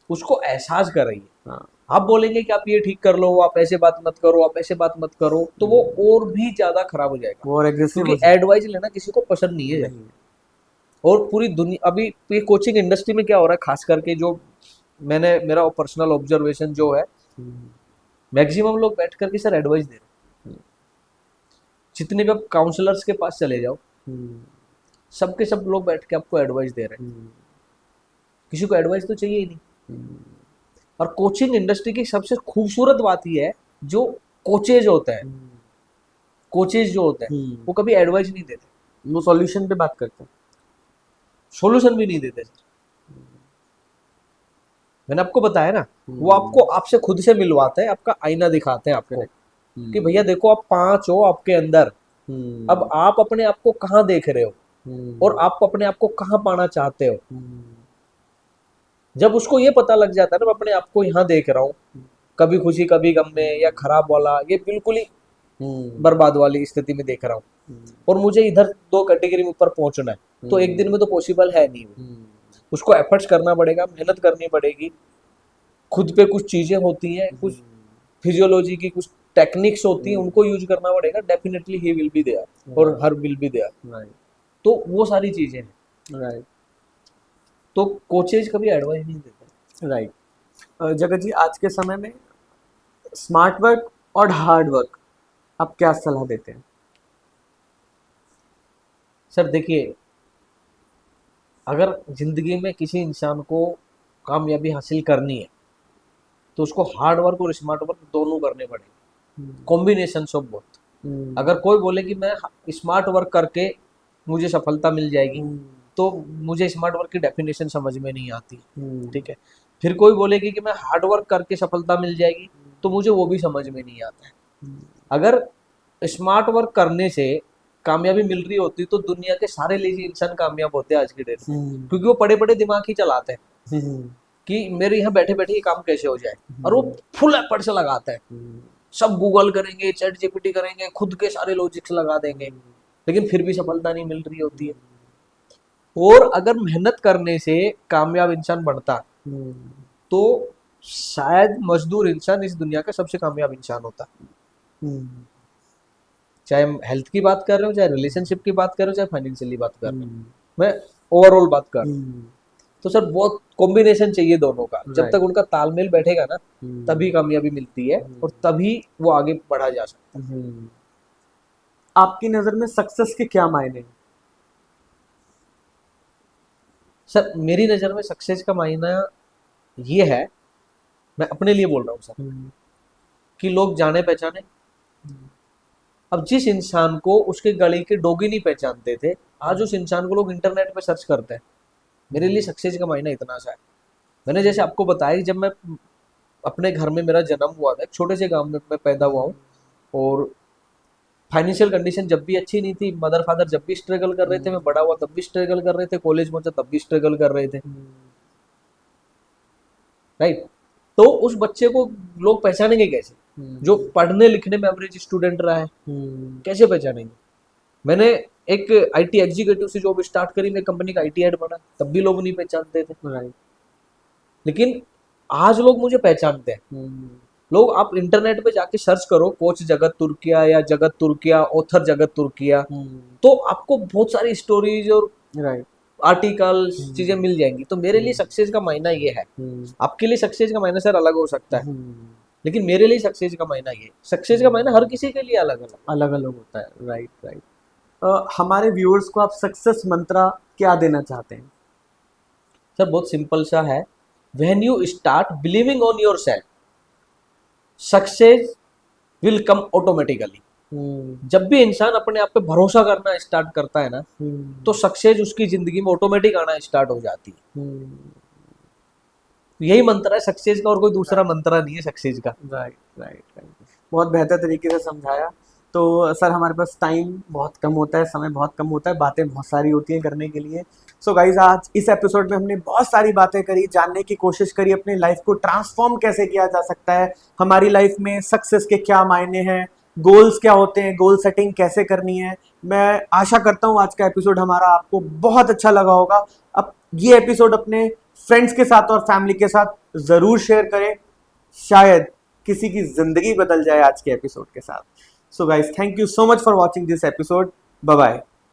उसको एहसास कराइए। हाँ, आप बोलेंगे कि आप ये ठीक कर लो, आप ऐसे बात मत करो, आप ऐसे बात मत करो, तो वो और भी ज्यादा खराब हो जाएगा, वो और एग्रेसिव हो क्योंकि जाए। एडवाइस लेना किसी को पसंद नहीं है। नहीं, और पूरी दुनिया अभी ये कोचिंग इंडस्ट्री में क्या हो रहा है, खास करके जो मैंने, मेरा पर्सनल ऑब्जर्वेशन जो है, मैक्सिमम लोग बैठ करके सर एडवाइस दे रहे हैं। जितने भी आप काउंसलर्स के पास चले जाओ, सबके सब लोग बैठ के आपको एडवाइस दे रहे हैं, किसी को एडवाइस तो चाहिए ही नहीं। और कोचिंग इंडस्ट्री की सबसे खूबसूरत बात यह है, जो कोचेज होते हैं, कोचेज जो होते हैं वो कभी एडवाइस नहीं देते, वो सॉल्यूशन पे बात करते हैं। सॉल्यूशन भी नहीं देते सर। मैंने आपको बताया ना, वो आपको आपसे खुद से मिलवाते हैं, आपका आईना दिखाते हैं आपको कि भैया देखो आप 5 हो आपके अंदर, अब आप अपने आप को कहाँ देख रहे हो और आप अपने आप को कहाँ पाना चाहते हो। जब उसको ये पता लग जाता है ना मैं अपने आप को यहाँ देख रहा हूँ, कभी खुशी कभी गम में, या खराब वाला, ये बिल्कुल ही बर्बाद वाली स्थिति में देख रहा हूँ, और मुझे इधर 2 कैटेगरी में ऊपर पहुंचना है, तो एक दिन में तो पॉसिबल है नहीं वो। उसको एफर्ट्स करना पड़ेगा, मेहनत करनी पड़ेगी, खुद पे कुछ चीजें होती हैं, कुछ फिजियोलॉजी की कुछ टेक्निक्स होती हैं, उनको यूज करना पड़ेगा। Definitely he will be there और her will be there. Right, तो वो सारी चीजें हैं। राइट, तो कोचेज कभी एडवाइस नहीं देते। राइट। जगत जी, आज के समय में स्मार्ट वर्क और हार्ड वर्क, आप क्या सलाह देते हैं? सर देखिए, अगर जिंदगी में किसी इंसान को कामयाबी हासिल करनी है तो उसको हार्ड वर्क और स्मार्ट वर्क दोनों करने पड़ेंगे, कॉम्बिनेशन ऑफ बोथ। अगर कोई बोले कि मैं स्मार्ट वर्क करके मुझे सफलता मिल जाएगी, तो मुझे स्मार्ट वर्क की डेफिनेशन समझ में नहीं आती, ठीक है। फिर कोई बोलेगी कि मैं हार्ड वर्क करके सफलता मिल जाएगी, तो मुझे वो भी समझ में नहीं आता है। अगर स्मार्ट वर्क करने से कामयाबी मिल रही होती तो दुनिया के सारे लेजी इंसान कामयाब होते हैं आज की डेट में, क्योंकि वो बड़े बड़े दिमाग ही चलाते हैं कि मेरे यहाँ बैठे बैठे ये काम कैसे हो जाए, और वो फुल एफर्ट से लगाता है। सब गूगल करेंगे, चैट जीपीटी करेंगे, खुद के सारे लॉजिक्स लगा देंगे, लेकिन फिर भी सफलता नहीं मिल रही होती है। और अगर मेहनत करने से कामयाब इंसान बनता तो शायद मजदूर इंसान इस दुनिया का सबसे कामयाब इंसान होता। चाहे हम हेल्थ की बात कर रहे हो, चाहे रिलेशनशिप की बात कर रहे हो, चाहे फाइनेंशियली बात कर रहे हो, मैं ओवरऑल बात कर रहा हूँ। तो सर बहुत कॉम्बिनेशन चाहिए दोनों का, जब तक उनका तालमेल बैठेगा ना तभी कामयाबी मिलती है और तभी वो आगे बढ़ा जा सकता है। आपकी नजर में सक्सेस के क्या मायने हैं? सर मेरी नज़र में सक्सेस का मायना ये है, मैं अपने लिए बोल रहा हूँ सर, कि लोग जाने पहचाने। अब जिस इंसान को उसके गली के डोगी नहीं पहचानते थे, आज उस इंसान को लोग इंटरनेट पे सर्च करते हैं। मेरे लिए सक्सेस का मायना इतना सा है। मैंने जैसे आपको बताया कि जब मैं अपने घर में मेरा जन्म हुआ था, एक छोटे से गांव में मैं पैदा हुआ हूँ, और फाइनेंशियल कंडीशन जब भी अच्छी नहीं थी, मदर फादर जब भी स्ट्रगल कर रहे थे, मैं बड़ा हुआ तब भी स्ट्रगल कर रहे थे, कॉलेज पहुंचा तब भी स्ट्रगल कर रहे थे, राइट। तो उस बच्चे को लोग पहचानेंगे कैसे, जो पढ़ने लिखने में एवरेज स्टूडेंट रहा है, कैसे पहचानेंगे? मैंने एक आईटी एग्जीक्यूटिव से जॉब स्टार्ट करी, मैं कंपनी का आईटी हेड बना, तब भी लोग नहीं पहचानते थे, राइट। लेकिन आज लोग मुझे पहचानते हैं। लोग, आप इंटरनेट पे जाके सर्च करो कोच जगत तुर्किया या जगत तुर्किया, ऑथर जगत तुर्किया, तो आपको बहुत सारी स्टोरीज और आर्टिकल चीजें मिल जाएंगी। तो मेरे लिए सक्सेस का मायना ये है। आपके लिए सक्सेस का मायना सर अलग हो सकता है, लेकिन मेरे लिए सक्सेस का मायना ये, सक्सेस का मायना हर किसी के लिए अलग अलग होता है, राइट राइट। हमारे व्यूअर्स को आप सक्सेस मंत्रा क्या देना चाहते हैं? सर बहुत सिंपल सा है, when you start believing on your self, success will come automatically. जब भी इंसान अपने आप पे भरोसा करना स्टार्ट करता है ना, तो सक्सेस उसकी जिंदगी में ऑटोमेटिक आना स्टार्ट हो जाती है। यही मंत्र है सक्सेस का, और कोई दूसरा मंत्र नहीं है सक्सेस का। राइट राइट राइट, बहुत बेहतर तरीके से समझाया। तो सर हमारे पास टाइम बहुत कम होता है, समय बहुत कम होता है, बातें बहुत सारी होती हैं करने के लिए। सो गाइज, आज इस एपिसोड में हमने बहुत सारी बातें करी, जानने की कोशिश करी अपनी लाइफ को ट्रांसफॉर्म कैसे किया जा सकता है, हमारी लाइफ में सक्सेस के क्या मायने हैं, गोल्स क्या होते हैं, गोल सेटिंग कैसे करनी है। मैं आशा करता हूँ आज का एपिसोड हमारा आपको बहुत अच्छा लगा होगा। अब ये एपिसोड अपने फ्रेंड्स के साथ और फैमिली के साथ ज़रूर शेयर करें, शायद किसी की ज़िंदगी बदल जाए आज के एपिसोड के साथ। So guys, thank you so much for watching this episode. Bye bye.